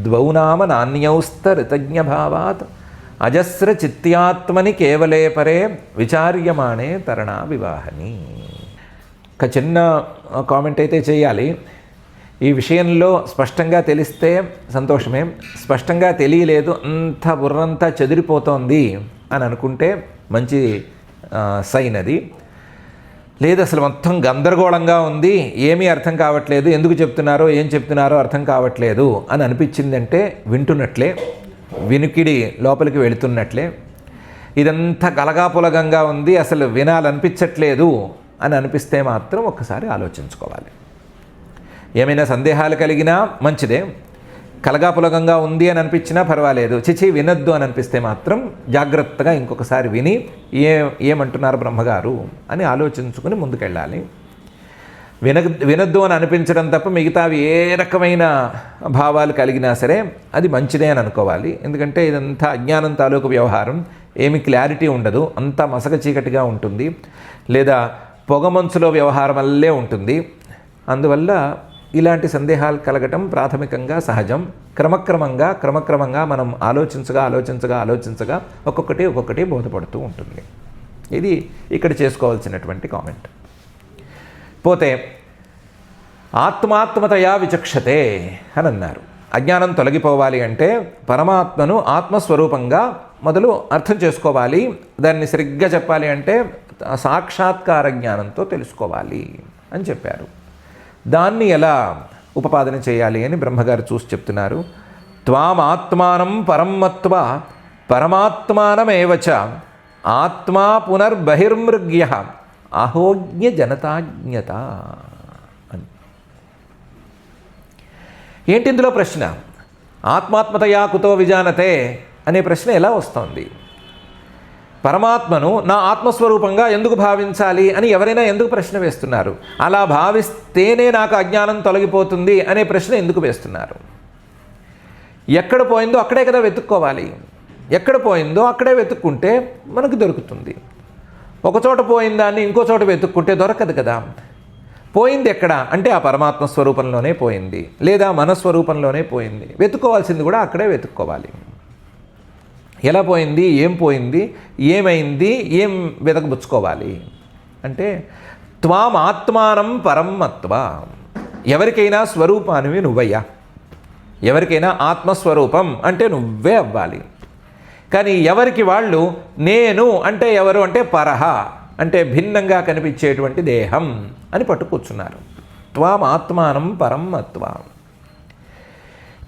ద్వౌనామ నాన్యౌస్త ఋతజ్ఞ భావాత్ అజస్ర చిత్యాత్మని కేవలే పరే విచార్యమాణే తరణా వివాహని. ఒక చిన్న కామెంట్ అయితే చేయాలి. ఈ విషయంలో స్పష్టంగా తెలిస్తే సంతోషమే, స్పష్టంగా తెలియలేదు, అంత బుర్రంతా చెదిరిపోతోంది అని అనుకుంటే మంచి సైన్ అది. లేదు అసలు మొత్తం గందరగోళంగా ఉంది, ఏమీ అర్థం కావట్లేదు, ఎందుకు చెప్తున్నారో ఏం చెప్తున్నారో అర్థం కావట్లేదు అని అనిపించిందంటే వింటున్నట్లే, వినికిడి లోపలికి వెళుతున్నట్లే. ఇదంతా గలగాపులగంగా ఉంది, అసలు వినాలనిపించట్లేదు అని అనిపిస్తే మాత్రం ఒక్కసారి ఆలోచించుకోవాలి. ఏమైనా సందేహాలు కలిగినా మంచిదే, కలగాపులగంగా ఉంది అని అనిపించినా పర్వాలేదు, చిచి వినొద్దు అని అనిపిస్తే మాత్రం జాగ్రత్తగా ఇంకొకసారి విని ఏమంటున్నారు బ్రహ్మగారు అని ఆలోచించుకుని ముందుకెళ్ళాలి. వినొద్దు అని అనిపించడం తప్ప మిగతావి ఏ రకమైన భావాలు కలిగినా సరే అది మంచిదే అని అనుకోవాలి. ఎందుకంటే ఇదంతా అజ్ఞానం తాలూకు వ్యవహారం, ఏమి క్లారిటీ ఉండదు, అంతా మసక చీకటిగా ఉంటుంది, లేదా పొగమంచులో వ్యవహారం వల్లే ఉంటుంది. అందువల్ల ఇలాంటి సందేహాలు కలగటం ప్రాథమికంగా సహజం. క్రమక్రమంగా మనం ఆలోచించగా ఒక్కొక్కటి బోధపడుతూ ఉంటుంది. ఇది ఇక్కడ చేసుకోవాల్సినటువంటి కామెంట్. పోతే ఆత్మాత్మతయా విచక్షతే అని అన్నారు. అజ్ఞానం తొలగిపోవాలి అంటే పరమాత్మను ఆత్మస్వరూపంగా మొదలు అర్థం చేసుకోవాలి. దాన్ని సరిగ్గా చెప్పాలి అంటే సాక్షాత్కార జ్ఞానంతో తెలుసుకోవాలి అని చెప్పారు. దాన్ని ఎలా ఉపపాదన చేయాలి అని బ్రహ్మగారు చూసి చెప్తున్నారు. త్వామాత్మానం పరం మత్వా పరమాత్మానమేవచ ఆత్మా పునర్బహిర్మృగ్య అహోజ్ఞ జనతాజ్ఞత అని. ఏంటి ఇందులో ప్రశ్న? ఆత్మాత్మతయా కుతో విజానతే అనే ప్రశ్న ఎలా వస్తుంది? పరమాత్మను నా ఆత్మస్వరూపంగా ఎందుకు భావించాలి అని ఎవరైనా ఎందుకు ప్రశ్న వేస్తున్నారు? అలా భావిస్తేనే నాకు అజ్ఞానం తొలగిపోతుంది అనే ప్రశ్న ఎందుకు వేస్తున్నారు? ఎక్కడ పోయిందో అక్కడే కదా వెతుక్కోవాలి. ఎక్కడ పోయిందో అక్కడే వెతుక్కుంటే మనకు దొరుకుతుంది. ఒకచోట పోయిన దాన్ని ఇంకో చోట వెతుక్కుంటే దొరకదు కదా. పోయింది ఎక్కడ అంటే ఆ పరమాత్మ స్వరూపంలోనే పోయింది, లేదా మన స్వరూపంలోనే పోయింది. వెతుక్కోవాల్సింది కూడా అక్కడే వెతుక్కోవాలి. ఎలా పోయింది, ఏమైంది, ఏం వెతకబుచ్చుకోవాలి అంటే త్వాం ఆత్మానం పరం మత్వా. ఎవరికైనా స్వరూపానివి నువ్వయ్యా, ఎవరికైనా ఆత్మస్వరూపం అంటే నువ్వే అవ్వాలి. కానీ ఎవరికి వాళ్ళు నేను అంటే ఎవరు అంటే పరహ అంటే భిన్నంగా కనిపించేటువంటి దేహం అని పట్టు కూర్చున్నారు. త్వాం ఆత్మానం పరం మత్వా.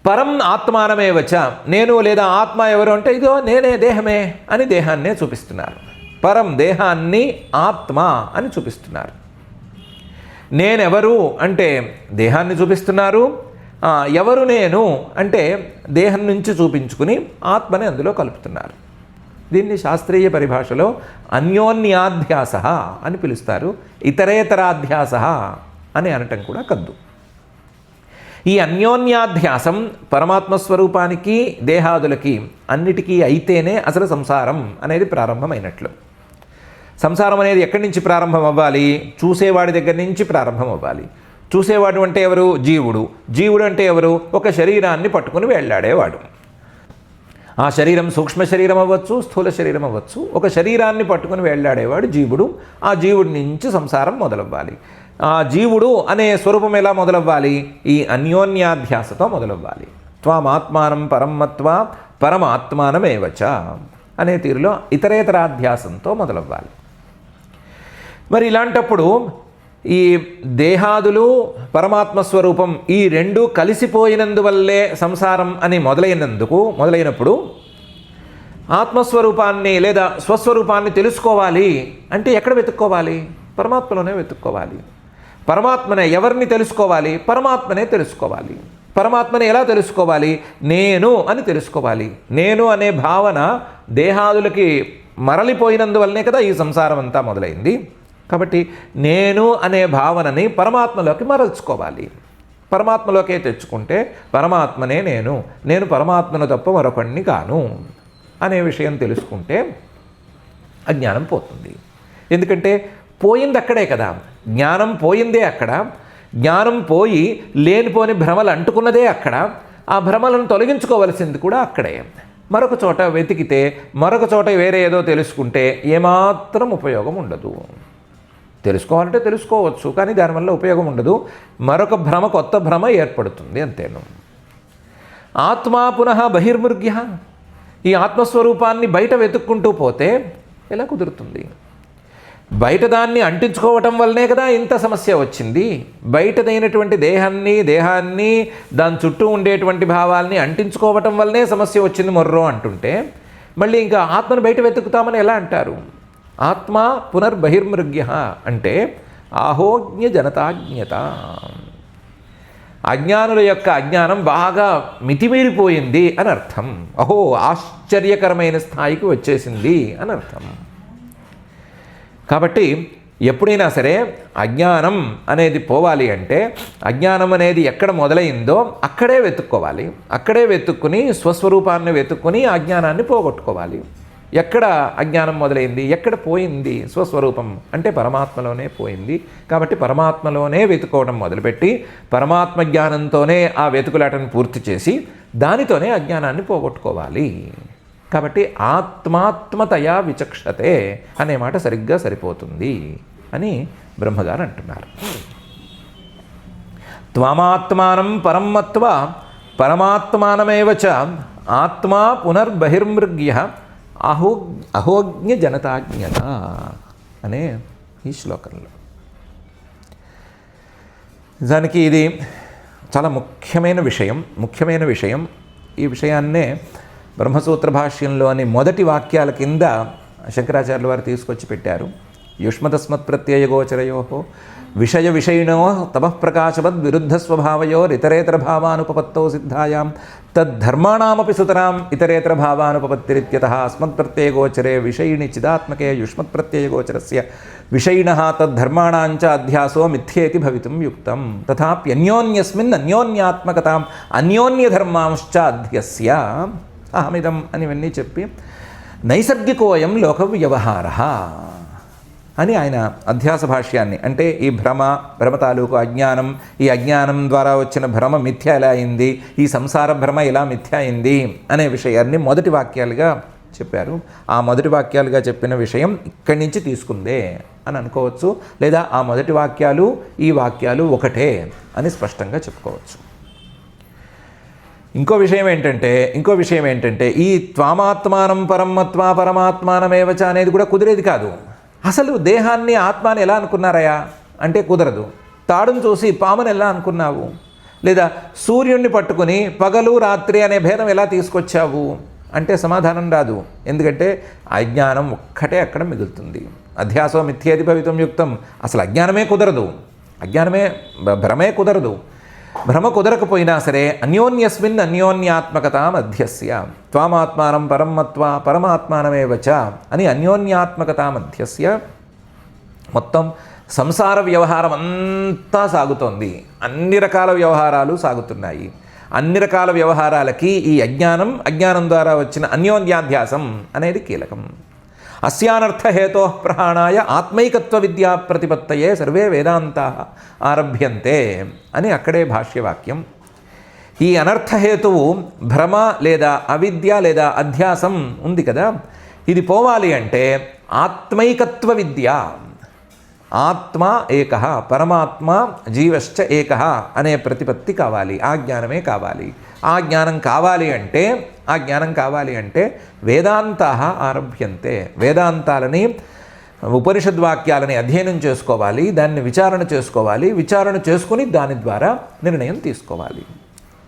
పరం ఆత్మానమే వచ్చ, నేను లేదా ఆత్మ ఎవరు అంటే ఇదో నేనే దేహమే అని దేహాన్నే చూపిస్తున్నారు. పరం దేహాన్ని, ఆత్మ అని చూపిస్తున్నారు. నేనెవరు అంటే దేహాన్ని చూపిస్తున్నారు. ఎవరు నేను అంటే దేహం నుంచి చూపించుకుని ఆత్మని అందులో కలుపుతున్నారు. దీన్ని శాస్త్రీయ పరిభాషలో అన్యోన్యాధ్యాస అని పిలుస్తారు. ఇతరేతరాధ్యాస అని అనటం కూడా కద్దు. ఈ అన్యోన్యాధ్యాసం పరమాత్మ స్వరూపానికి, దేహాదులకి అన్నిటికీ అయితేనే అసలు సంసారం అనేది ప్రారంభమైనట్లు. సంసారం అనేది ఎక్కడి నుంచి ప్రారంభం అవ్వాలి? చూసేవాడి దగ్గర నుంచి ప్రారంభం అవ్వాలి. చూసేవాడు అంటే ఎవరు? జీవుడు. జీవుడు అంటే ఎవరు? ఒక శరీరాన్ని పట్టుకుని వెళ్ళాడేవాడు. ఆ శరీరం సూక్ష్మ శరీరం అవ్వచ్చు, స్థూల శరీరం అవ్వచ్చు. ఒక శరీరాన్ని పట్టుకుని వెళ్ళాడేవాడు జీవుడు. ఆ జీవుడి నుంచి సంసారం మొదలవ్వాలి. ఆ జీవుడు అనే స్వరూపం ఎలా మొదలవ్వాలి? ఈ అన్యోన్యాధ్యాసతో మొదలవ్వాలి. త్వామాత్మానం పరం మత్వా పరమాత్మానమేవచ అనే తీరులో ఇతరేతరాధ్యాసంతో మొదలవ్వాలి. మరి ఇలాంటప్పుడు ఈ దేహాదులు, పరమాత్మ స్వరూపం ఈ రెండు కలిసిపోయినందువల్లే సంసారం అని మొదలైనప్పుడు ఆత్మస్వరూపాన్ని లేదా స్వస్వరూపాన్ని తెలుసుకోవాలి అంటే ఎక్కడ వెతుక్కోవాలి? పరమాత్మలోనే వెతుక్కోవాలి. పరమాత్మనే ఎవరిని తెలుసుకోవాలి? పరమాత్మనే తెలుసుకోవాలి. పరమాత్మని ఎలా తెలుసుకోవాలి? నేను అని తెలుసుకోవాలి. నేను అనే భావన దేహాదులకి మరలిపోయినందువల్లనే కదా ఈ సంసారం అంతా మొదలైంది. కాబట్టి నేను అనే భావనని పరమాత్మలోకి మరల్చుకోవాలి. పరమాత్మలోకే తెచ్చుకుంటే పరమాత్మనే నేను పరమాత్మను తప్ప మరొకడిని కాను అనే విషయం తెలుసుకుంటే అజ్ఞానం పోతుంది. ఎందుకంటే పోయింది అక్కడే కదా. జ్ఞానం పోయిందే అక్కడ. జ్ఞానం పోయి లేనిపోని భ్రమలు అంటుకున్నదే అక్కడ. ఆ భ్రమలను తొలగించుకోవలసింది కూడా అక్కడే. మరొక చోట వెతికితే, మరొక చోట వేరే ఏదో తెలుసుకుంటే ఏమాత్రం ఉపయోగం ఉండదు. తెలుసుకోవాలంటే తెలుసుకోవచ్చు, కానీ దానివల్ల ఉపయోగం ఉండదు. మరొక భ్రమ, కొత్త భ్రమ ఏర్పడుతుంది అంతేను. ఆత్మా పునః బహిర్మృగ్య. ఈ ఆత్మస్వరూపాన్ని బయట వెతుక్కుంటూ పోతే ఎలా కుదురుతుంది? బయట దాన్ని అంటించుకోవటం వల్లనే కదా ఇంత సమస్య వచ్చింది. బయటదైనటువంటి దేహాన్ని దాని చుట్టూ ఉండేటువంటి భావాల్ని అంటించుకోవటం వల్లనే సమస్య వచ్చింది మొర్రో అంటుంటే, మళ్ళీ ఇంకా ఆత్మను బయట వెతుకుతామని ఎలా అంటారు? ఆత్మ పునర్బహిర్మృగ్య అంటే ఆహోజ్ఞ జనతాజ్ఞత. అజ్ఞానుల యొక్క అజ్ఞానం బాగా మితిమీరిపోయింది అని అర్థం. అహో ఆశ్చర్యకరమైన స్థాయికి వచ్చేసింది అని అర్థం. కాబట్టి ఎప్పుడైనా సరే అజ్ఞానం అనేది పోవాలి అంటే, అజ్ఞానం అనేది ఎక్కడ మొదలైందో అక్కడే వెతుక్కోవాలి. అక్కడే వెతుక్కుని స్వస్వరూపాన్ని వెతుక్కుని అజ్ఞానాన్ని పోగొట్టుకోవాలి. ఎక్కడ అజ్ఞానం మొదలైంది, ఎక్కడ పోయింది? స్వస్వరూపం అంటే పరమాత్మలోనే పోయింది. కాబట్టి పరమాత్మలోనే వెతుకోవడం మొదలుపెట్టి పరమాత్మ జ్ఞానంతోనే ఆ వెతుకులాటను పూర్తి చేసి దానితోనే అజ్ఞానాన్ని పోగొట్టుకోవాలి. కాబట్టి ఆత్మాత్మతయా విచక్షతే అనే మాట సరిగ్గా సరిపోతుంది అని బ్రహ్మగారు అంటున్నారు. త్వామాత్మానం పరం మత్వా పరమాత్మానమేవ చ ఆత్మా పునర్బహిర్మృగ్య అహోజ్ఞ జనతాజ్ఞత అనే ఈ శ్లోకంలో. నిజానికి ఇది చాలా ముఖ్యమైన విషయం. ఈ విషయాన్నే బ్రహ్మసూత్ర భాష్యంలోని మొదటి వాక్యాల కింద శంకరాచార్యుల వారు తీసుకొచ్చి పెట్టారు. యుష్మతస్మత్ ప్రత్యయగోచరయో విషయ విషయిణో తపఃప్రకాశవద్ విరుద్ధ స్వభావయోరితరేతర భావానుపపత్తౌ సిద్ధాయాం తద్ధర్మాణామపి సుతరాం ఇతరేతర భావానుపపత్తిరిత్యతః అస్మత్ప్రత్యయగోచరే విషయిణి చిదాత్మకే యుష్మత్ప్రత్యయగోచరస్య విషయిణః తద్ధర్మాణాంచ అధ్యాసో మిథ్యేతి భవితుం యుక్తం తథాప్యన్యోన్యస్మిన్ అన్యోన్యాత్మకతాం అన్యోన్యధర్మాంశ్చ అధ్యస్య అహమిదం అని ఇవన్నీ చెప్పి నైసర్గికోయం లోక వ్యవహారః అని ఆయన అధ్యాస భాష్యాన్ని, అంటే ఈ భ్రమ తాలూకు అజ్ఞానం, ఈ అజ్ఞానం ద్వారా వచ్చిన భ్రమ మిథ్య ఎలా అయింది, ఈ సంసార భ్రమ ఎలా మిథ్య అయింది అనే విషయాన్ని మొదటి వాక్యాలుగా చెప్పారు. ఆ మొదటి వాక్యాలుగా చెప్పిన విషయం ఇక్కడి నుంచి తీసుకుందే అని అనుకోవచ్చు, లేదా ఆ మొదటి వాక్యాలు ఈ వాక్యాలు ఒకటే అని స్పష్టంగా చెప్పుకోవచ్చు. ఇంకో విషయం ఏంటంటే ఈ త్వామాత్మానం పరం మత్వా పరమాత్మానమేవచ అనేది కూడా కుదిరేది కాదు. అసలు దేహాన్ని ఆత్మాని ఎలా అనుకున్నారయా అంటే కుదరదు. తాడును చూసి పాముని ఎలా అనుకున్నావు, లేదా సూర్యుడిని పట్టుకుని పగలు రాత్రి అనే భేదం ఎలా తీసుకొచ్చావు అంటే సమాధానం రాదు. ఎందుకంటే అజ్ఞానం ఒక్కటే అక్కడ మిగులుతుంది. అధ్యాసో మిథ్యేతి భవితుం యుక్తం, అసలు అజ్ఞానమే కుదరదు, భ్రమే కుదరదు. భ్రమ కుదరకపోయినా సరే అన్యోన్యస్మిన్ అన్యోన్యాత్మకతాం అధ్యస్య త్వామాత్మానం పరం మత్వా పరమాత్మానమేవ చ అని అన్యోన్యాత్మకతాం అధ్యస్య మొత్తం సంసార వ్యవహారం అంతా సాగుతోంది. అన్ని రకాల వ్యవహారాలు సాగుతున్నాయి. అన్ని రకాల వ్యవహారాలకి ఈ అజ్ఞానం ద్వారా వచ్చిన అన్యోన్యాధ్యాసం అనేది కీలకం. అస్యానర్థహేతో ప్రహాణాయ ఆత్మైకత్వ విద్యా ప్రతిపత్తయే సర్వే వేదాంతా ఆరభ్యంతే అని అక్కడే భాష్యవాక్యం. ఈ అనర్థహేతువు భ్రమ లేదా అవిద్య లేదా అధ్యాసం ఉంది కదా, ఇది పోవాలి అంటే ఆత్మైకత్వ విద్య, ఆత్మ ఏకః పరమాత్మ జీవశ్చ ఏకః అనే ప్రతిపత్తి కావాలి. ఆ జ్ఞానమే కావాలి. ఆ జ్ఞానం కావాలి అంటే వేదాంతాః ఆరభ్యంతే, వేదాంతాలని ఉపనిషద్వాక్యాలని అధ్యయనం చేసుకోవాలి, దాన్ని విచారణ చేసుకోవాలి, విచారణ చేసుకుని దాని ద్వారా నిర్ణయం తీసుకోవాలి.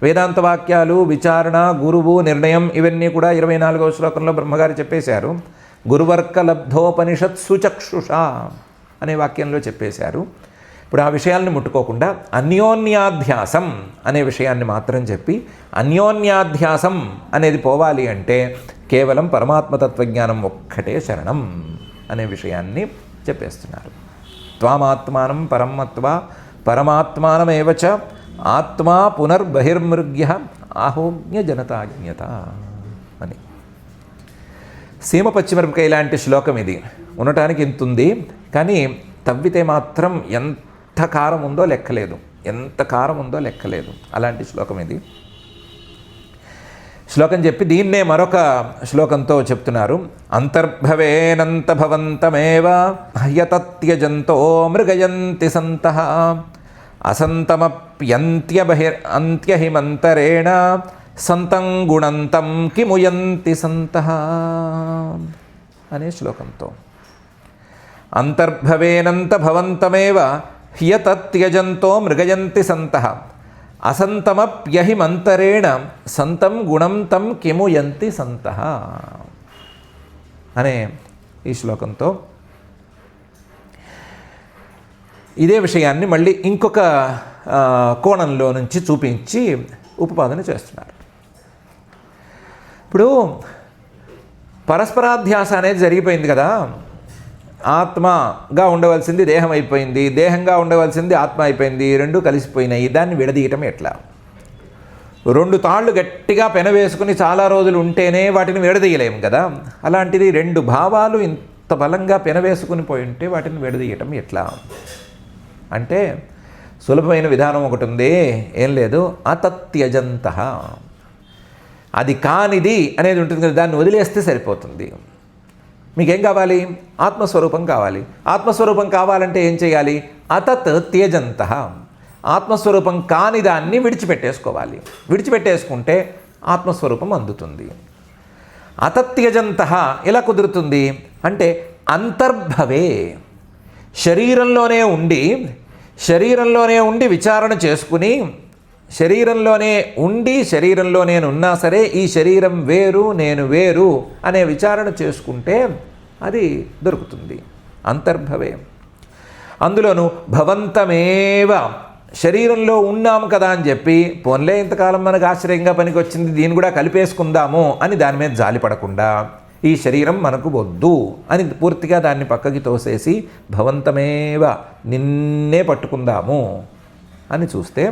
వేదాంత వాక్యాలు, విచారణ, గురువు, నిర్ణయం ఇవన్నీ కూడా 24వ శ్లోకంలో బ్రహ్మగారు చెప్పేశారు. గురువర్క లబ్ధోపనిషత్సు చక్షుషా అనే వాక్యంలో చెప్పేశారు. ఇప్పుడు ఆ విషయాల్ని ముట్టుకోకుండా అన్యోన్యాధ్యాసం అనే విషయాన్ని మాత్రం చెప్పి, అన్యోన్యాధ్యాసం అనేది పోవాలి అంటే కేవలం పరమాత్మతత్వజ్ఞానం ఒక్కటే శరణం అనే విషయాన్ని చెప్పేస్తున్నారు. త్వామాత్మానం పరం మత్వా పరమాత్మానమేవ చ ఆత్మా పునర్బహిర్మృగ్య ఆహోజ్ఞ జనతాజ్ఞత అని. సీమ పశ్చిమమిరపకాయ ఇలాంటి శ్లోకం ఇది. ఉండటానికి ఇంత ఉంది, కానీ తవ్వితే మాత్రం ఎంత కారం ఉందో లెక్కలేదు. అలాంటి శ్లోకం ఇది. శ్లోకం చెప్పి దీన్నే మరొక శ్లోకంతో చెప్తున్నారు. అంతర్భవేనంత భవంతమేవ హ్యతత్యజంతో మృగయంతి సంతః అంత్యహిమంతరేణ సంతం గుణంతం కిముయంతి సంతః అనే శ్లోకంతో. అంతర్భవేనంత భవంతమేవ హ్యతత్యజంతో మృగయంతి సంతః అసంతమప్యహిమంతరేణ సంతం గుణం తం కిముయంతి సంతః అనే ఈ శ్లోకంతో ఇదే విషయాన్ని మళ్ళీ ఇంకొక కోణంలో నుంచి చూపించి ఉపపాదన చేస్తున్నారు. ఇప్పుడు పరస్పరాధ్యాస అనేది జరిగిపోయింది కదా. ఆత్మగా ఉండవలసింది దేహం అయిపోయింది, దేహంగా ఉండవలసింది ఆత్మ అయిపోయింది, రెండు కలిసిపోయినాయి. దాన్ని విడదీయటం ఎట్లా? 2 తాళ్ళు గట్టిగా పెనవేసుకుని చాలా రోజులు ఉంటేనే వాటిని విడదీయలేము కదా. అలాంటిది 2 భావాలు ఇంత బలంగా పెనవేసుకుని పోయి ఉంటే వాటిని విడదీయటం ఎట్లా అంటే సులభమైన విధానం ఒకటి ఉంది. ఏం లేదు, అతత్యజంత, అది కానిది అనేది ఉంటుంది కదా, దాన్ని వదిలేస్తే సరిపోతుంది. మీకేం కావాలి? ఆత్మస్వరూపం కావాలి. ఆత్మస్వరూపం కావాలంటే ఏం చేయాలి? అతత్ త్యజంత, ఆత్మస్వరూపం కాని దాన్ని విడిచిపెట్టేసుకోవాలి. విడిచిపెట్టేసుకుంటే ఆత్మస్వరూపం అందుతుంది. అతత్యజంత ఎలా కుదురుతుంది అంటే అంతర్భవే, శరీరంలోనే ఉండి విచారణ చేసుకుని, శరీరంలోనే ఉన్నా సరే ఈ శరీరం వేరు నేను వేరు అనే విచారణ చేసుకుంటే అది దొరుకుతుంది. అంతర్భవే. అందులోనూ భవంతమేవ, శరీరంలో ఉన్నాము కదా అని చెప్పి పోన్లే ఇంతకాలం మనకు ఆశ్చర్యంగా పనికి వచ్చింది దీన్ని కూడా కలిపేసుకుందాము అని దాని మీద జాలిపడకుండా, ఈ శరీరం మనకు వద్దు అని పూర్తిగా దాన్ని పక్కకి తోసేసి భవంతమేవ, నిన్నే పట్టుకుందాము అని చూస్తే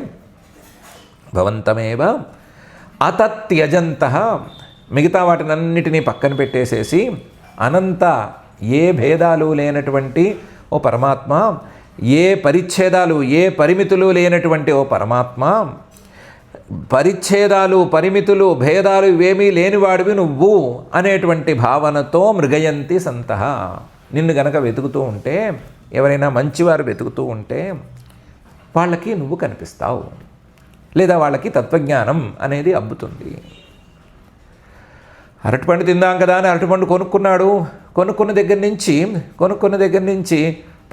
భవంతమేవ అతత్యజంత, మిగతా వాటినన్నిటినీ పక్కన పెట్టేసేసి అనంత, ఏ భేదాలు లేనటువంటి ఓ పరమాత్మ, ఏ పరిచ్ఛేదాలు ఏ పరిమితులు లేనటువంటి ఓ పరమాత్మ, పరిచ్ఛేదాలు పరిమితులు భేదాలు ఇవేమీ లేనివాడివి నువ్వు అనేటువంటి భావనతో మృగయంతి సంతః, నిన్ను గనక వెతుకుతూ ఉంటే, ఎవరైనా మంచివారు వెతుకుతూ ఉంటే వాళ్ళకి నువ్వు కనిపిస్తావు, లేదా వాళ్ళకి తత్వజ్ఞానం అనేది అబ్బుతుంది. అరటిపండు తిందాం కదా అని అరటిపండు కొనుక్కున్న దగ్గర నుంచి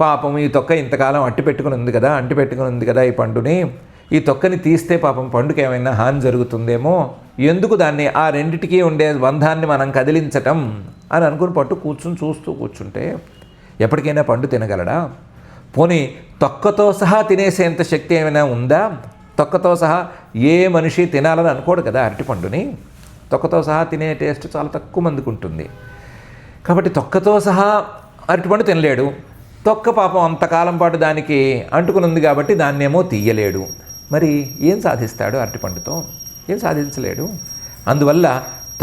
పాపం ఈ తొక్క ఇంతకాలం అంటి పెట్టుకుని ఉంది కదా ఈ పండుని, ఈ తొక్కని తీస్తే పాపం పండుకి ఏమైనా హాని జరుగుతుందేమో, ఎందుకు దాన్ని ఆ రెండిటికి ఉండే బంధాన్ని మనం కదిలించటం అని అనుకుని చూస్తూ కూర్చుంటే ఎప్పటికైనా పండు తినగలడా? పోనీ తొక్కతో సహా తినేసేంత శక్తి ఏమైనా ఉందా? తొక్కతో సహా ఏ మనిషి తినాలని అనుకోడు కదా అరటిపండుని. తొక్కతో సహా తినే టేస్ట్ చాలా తక్కువ మందికి ఉంటుంది. కాబట్టి తొక్కతో సహా అరటిపండు తినలేడు. తొక్క పాపం అంతకాలం పాటు దానికి అంటుకుని ఉంది కాబట్టి దాన్నేమో తీయలేడు. మరి ఏం సాధిస్తాడు అరటిపండుతో? ఏం సాధించలేడు. అందువల్ల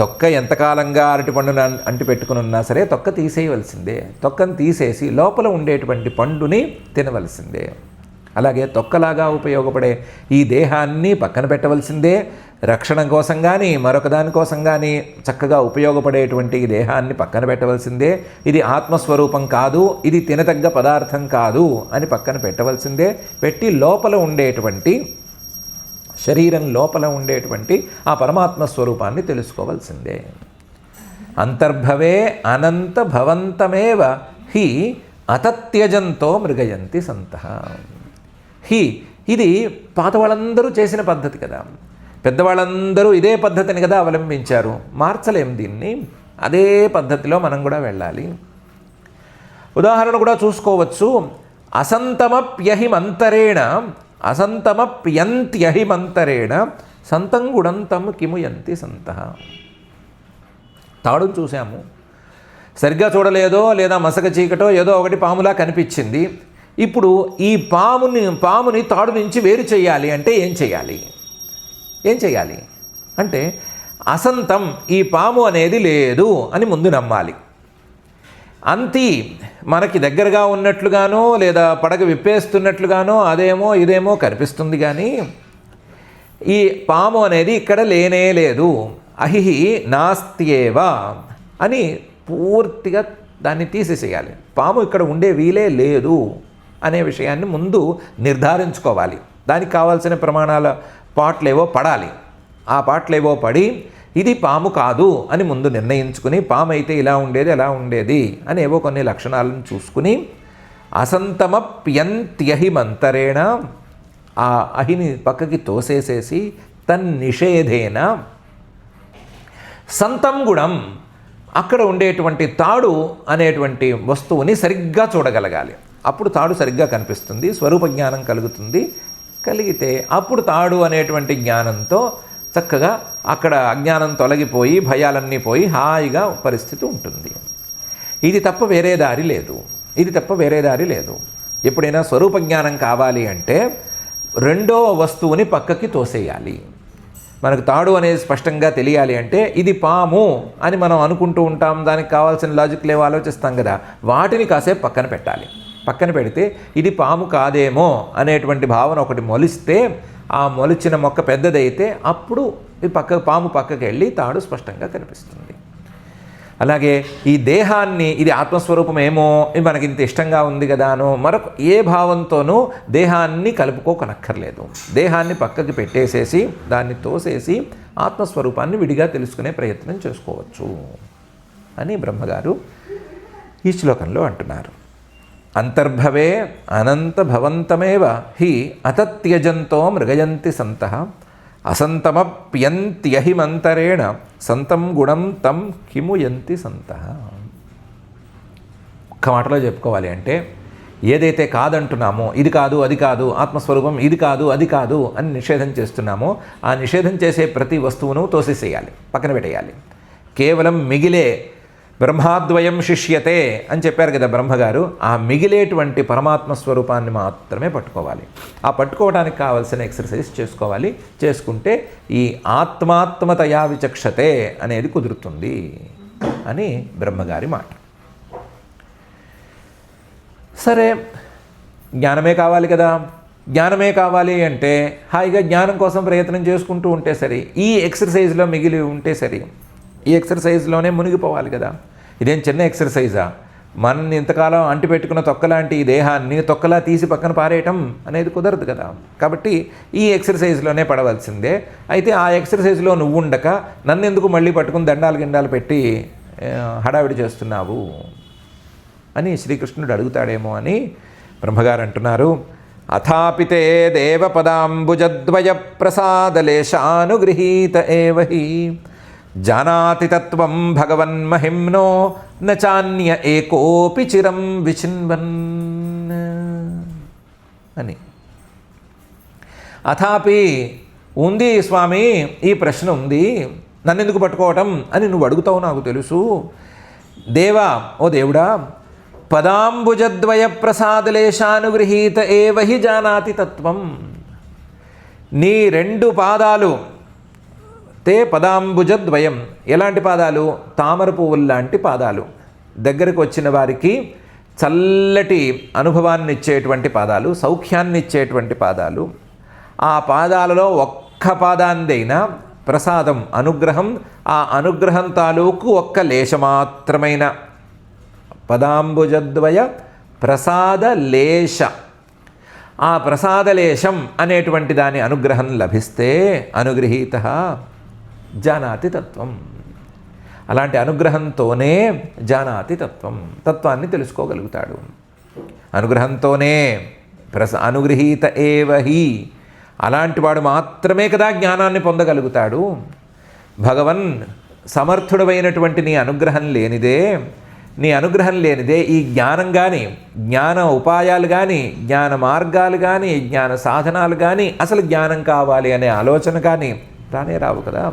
తొక్క ఎంతకాలంగా అరటిపండును అంటి పెట్టుకుని ఉన్నా సరే తొక్క తీసేయవలసిందే. తొక్కను తీసేసి లోపల ఉండేటువంటి పండుని తినవలసిందే. అలాగే తొక్కలాగా ఉపయోగపడే ఈ దేహాన్ని పక్కన పెట్టవలసిందే. రక్షణ కోసం కానీ మరొక దానికోసం కానీ చక్కగా ఉపయోగపడేటువంటి ఈ దేహాన్ని పక్కన పెట్టవలసిందే. ఇది ఆత్మస్వరూపం కాదు, ఇది తినతగ్గ పదార్థం కాదు అని పక్కన పెట్టవలసిందే. పెట్టి లోపల ఉండేటువంటి శరీరం లోపల ఉండేటువంటి ఆ పరమాత్మ స్వరూపాన్ని తెలుసుకోవాల్సిందే. అంతర్భవే అనంత భవంతమేవ హి అతత్యజంతో మృగయంతి సంతః. ఇది పాత వాళ్ళందరూ చేసిన పద్ధతి కదా. పెద్దవాళ్ళందరూ ఇదే పద్ధతిని కదా అవలంబించారు. మార్చలేం దీన్ని. అదే పద్ధతిలో మనం కూడా వెళ్ళాలి. ఉదాహరణ కూడా చూసుకోవచ్చు. అసంతమప్యంత్యహిమంతరేణ సంతం గుణంతం కిముయంతి సంతః. తాడును చూసాము, సరిగ్గా చూడలేదో లేదా మసక చీకటో ఏదో ఒకటి పాములా కనిపించింది. ఇప్పుడు ఈ పాముని తాడు నుంచి వేరు చేయాలి అంటే ఏం చేయాలి అంటే అసంతం, ఈ పాము అనేది లేదు అని ముందు నమ్మాలి. అంతి మనకి దగ్గరగా ఉన్నట్లుగానో లేదా పడగ విప్పేస్తున్నట్లుగానో అదేమో ఇదేమో కనిపిస్తుంది, కానీ ఈ పాము అనేది ఇక్కడ లేనే లేదు. అహిహి నాస్త్యేవ అని పూర్తిగా దాన్ని తీసేసేయాలి. పాము ఇక్కడ ఉండే వీలే లేదు అనే విషయాన్ని ముందు నిర్ధారించుకోవాలి. దానికి కావాల్సిన ప్రమాణాల పాటలేవో పడాలి. ఆ పాటలేవో పడి ఇది పాము కాదు అని ముందు నిర్ణయించుకుని, పాము అయితే ఇలా ఉండేది అలా ఉండేది అని ఏవో కొన్ని లక్షణాలను చూసుకుని అసంతమప్యంత్యహిమంతరేణ ఆ అహిని పక్కకి తోసేసేసి తన్నిషేధేన సంతం గుణం, అక్కడ ఉండేటువంటి తాడు అనేటువంటి వస్తువుని సరిగ్గా చూడగలగాలి. అప్పుడు తాడు సరిగ్గా కనిపిస్తుంది, స్వరూప జ్ఞానం కలుగుతుంది. కలిగితే అప్పుడు తాడు అనేటువంటి జ్ఞానంతో చక్కగా అక్కడ అజ్ఞానం తొలగిపోయి భయాలన్నీ పోయి హాయిగా పరిస్థితి ఉంటుంది. ఇది తప్ప వేరే దారి లేదు. ఎప్పుడైనా స్వరూప జ్ఞానం కావాలి అంటే రెండో వస్తువుని పక్కకి తోసేయాలి. మనకు తాడు అనేది స్పష్టంగా తెలియాలి అంటే ఇది పాము అని మనం అనుకుంటూ ఉంటాం, దానికి కావాల్సిన లాజిక్లు ఏవో ఆలోచిస్తాం కదా, వాటిని కాసేపు పక్కన పెట్టాలి. పక్కన పెడితే ఇది పాము కాదేమో అనేటువంటి భావన ఒకటి మొలిస్తే, ఆ మొలిచిన మొక్క పెద్దదైతే అప్పుడు పాము పక్కకి వెళ్ళి తాడు స్పష్టంగా కనిపిస్తుంది. అలాగే ఈ దేహాన్ని, ఇది ఆత్మస్వరూపం ఏమో, ఇది మనకి ఇంత ఇష్టంగా ఉంది కదానో మరొక ఏ భావంతోనూ దేహాన్ని కలుపుకోకనక్కర్లేదు. దేహాన్ని పక్కకి పెట్టేసేసి దాన్ని తోసేసి ఆత్మస్వరూపాన్ని విడిగా తెలుసుకునే ప్రయత్నం చేసుకోవచ్చు అని బ్రహ్మగారు ఈ శ్లోకంలో అంటున్నారు. అంతర్భవే అనంత భవంతమేవ హి అతత్యజంతో మృగయంతి సంతః అసంతమప్యంత్యహిమంతరేణ సంతం గుణం తం కిముయంతి సంతః. ఒక్క మాటలో చెప్పుకోవాలి అంటే, ఏదైతే కాదంటున్నామో, ఇది కాదు అది కాదు, ఆత్మస్వరూపం ఇది కాదు అది కాదు అని నిషేధం చేస్తున్నామో, ఆ నిషేధం చేసే ప్రతి వస్తువును తోసేసేయాలి, పక్కన పెట్టేయాలి. కేవలం మిగిలే బ్రహ్మాద్వయం శిష్యతే అని చెప్పారు కదా బ్రహ్మగారు, ఆ మిగిలేటువంటి పరమాత్మ స్వరూపాన్ని మాత్రమే పట్టుకోవాలి. ఆ పట్టుకోవడానికి కావాల్సిన ఎక్సర్సైజ్ చేసుకోవాలి. చేసుకుంటే ఈ ఆత్మాత్మతయా విచక్షతే అనేది కుదురుతుంది అని బ్రహ్మగారి మాట. సరే, జ్ఞానమే కావాలి కదా, జ్ఞానమే కావాలి అంటే హాయిగా జ్ఞానం కోసం ప్రయత్నం చేసుకుంటూ ఉంటే సరి, ఈ ఎక్సర్సైజ్లో మిగిలి ఉంటే సరి, ఈ ఎక్సర్సైజ్లోనే మునిగిపోవాలి కదా. ఇదేం చిన్న ఎక్సర్సైజా? మనల్ని ఇంతకాలం అంటిపెట్టుకున్న తొక్కలాంటి ఈ దేహాన్ని తొక్కలా తీసి పక్కన పారేయటం అనేది కుదరదు కదా. కాబట్టి ఈ ఎక్సర్సైజ్లోనే పడవలసిందే. అయితే ఆ ఎక్సర్సైజ్లో నువ్వు ఉండక నన్ను ఎందుకు మళ్ళీ పట్టుకుని దండాలు గిండాలు పెట్టి హడావిడి చేస్తున్నావు అని శ్రీకృష్ణుడు అడుగుతాడేమో అని బ్రహ్మగారు అంటున్నారు. అథాపితే దేవపదాంబుజద్వయ ప్రసాదలేశానుగృహీత ఏవహి జానాతి తత్వం భగవన్మహిమ్నో న చాన్య ఏకోపి చిరం విచిన్వన్ అని. అథాపి ఉంది స్వామి, ఈ ప్రశ్న ఉంది, నన్నెందుకు పట్టుకోవటం అని నువ్వు అడుగుతావు నాకు తెలుసు. దేవా, ఓ దేవుడా, పదాంబుజద్వయ ప్రసాదలేశానుగృహీత ఏవహి జానాతి తత్వం. నీ రెండు పాదాలు, తే పదాంబుజద్వయం, ఎలాంటి పాదాలు? తామర పువ్వులు లాంటి పాదాలు, దగ్గరకు వచ్చిన వారికి చల్లటి అనుభవాన్ని ఇచ్చేటువంటి పాదాలు, సౌఖ్యాన్ని ఇచ్చేటువంటి పాదాలు. ఆ పాదాలలో ఒక్క పాదాందైనా ప్రసాదం, అనుగ్రహం, ఆ అనుగ్రహం తాలూకు ఒక్క లేశమాత్రమైన పదాంబుజద్వయ ప్రసాదలేశ, ఆ ప్రసాదలేశం అనేటువంటి దాని అనుగ్రహం లభిస్తే అనుగృహీత జానాతి తత్వం. అలాంటి అనుగ్రహంతోనే జానాతి తత్వం, తత్వాన్ని తెలుసుకోగలుగుతాడు. అనుగ్రహంతోనే అనుగృహీత ఏవహి, అలాంటి వాడు మాత్రమే కదా జ్ఞానాన్ని పొందగలుగుతాడు. భగవన్ సమర్థుడమైనటువంటి నీ అనుగ్రహం లేనిదే, నీ అనుగ్రహం లేనిదే ఈ జ్ఞానం కానీ, జ్ఞాన ఉపాయాలు కానీ, జ్ఞాన మార్గాలు కానీ, జ్ఞాన సాధనాలు కానీ, అసలు జ్ఞానం కావాలి అనే ఆలోచన కానీ రానే రావు కదా.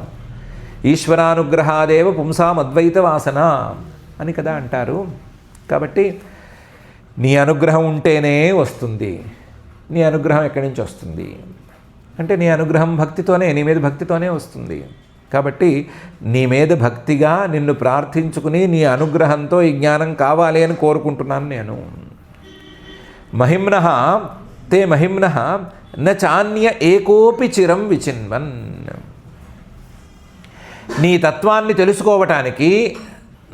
ఈశ్వరానుగ్రహాదేవ పుంసాం అద్వైత వాసన అని కదా అంటారు. కాబట్టి నీ అనుగ్రహం ఉంటేనే వస్తుంది. నీ అనుగ్రహం ఎక్కడి నుంచి వస్తుంది అంటే, నీ అనుగ్రహం భక్తితోనే, నీ మీద భక్తితోనే వస్తుంది. కాబట్టి నీ మీద భక్తిగా నిన్ను ప్రార్థించుకుని నీ అనుగ్రహంతో ఈ జ్ఞానం కావాలి అని కోరుకుంటున్నాను నేను. మహిమ్నః తే మహిమ్నః న చాన్య ఏకోపి చిరం విచిన్వన్. నీ తత్వాన్ని తెలుసుకోవటానికి,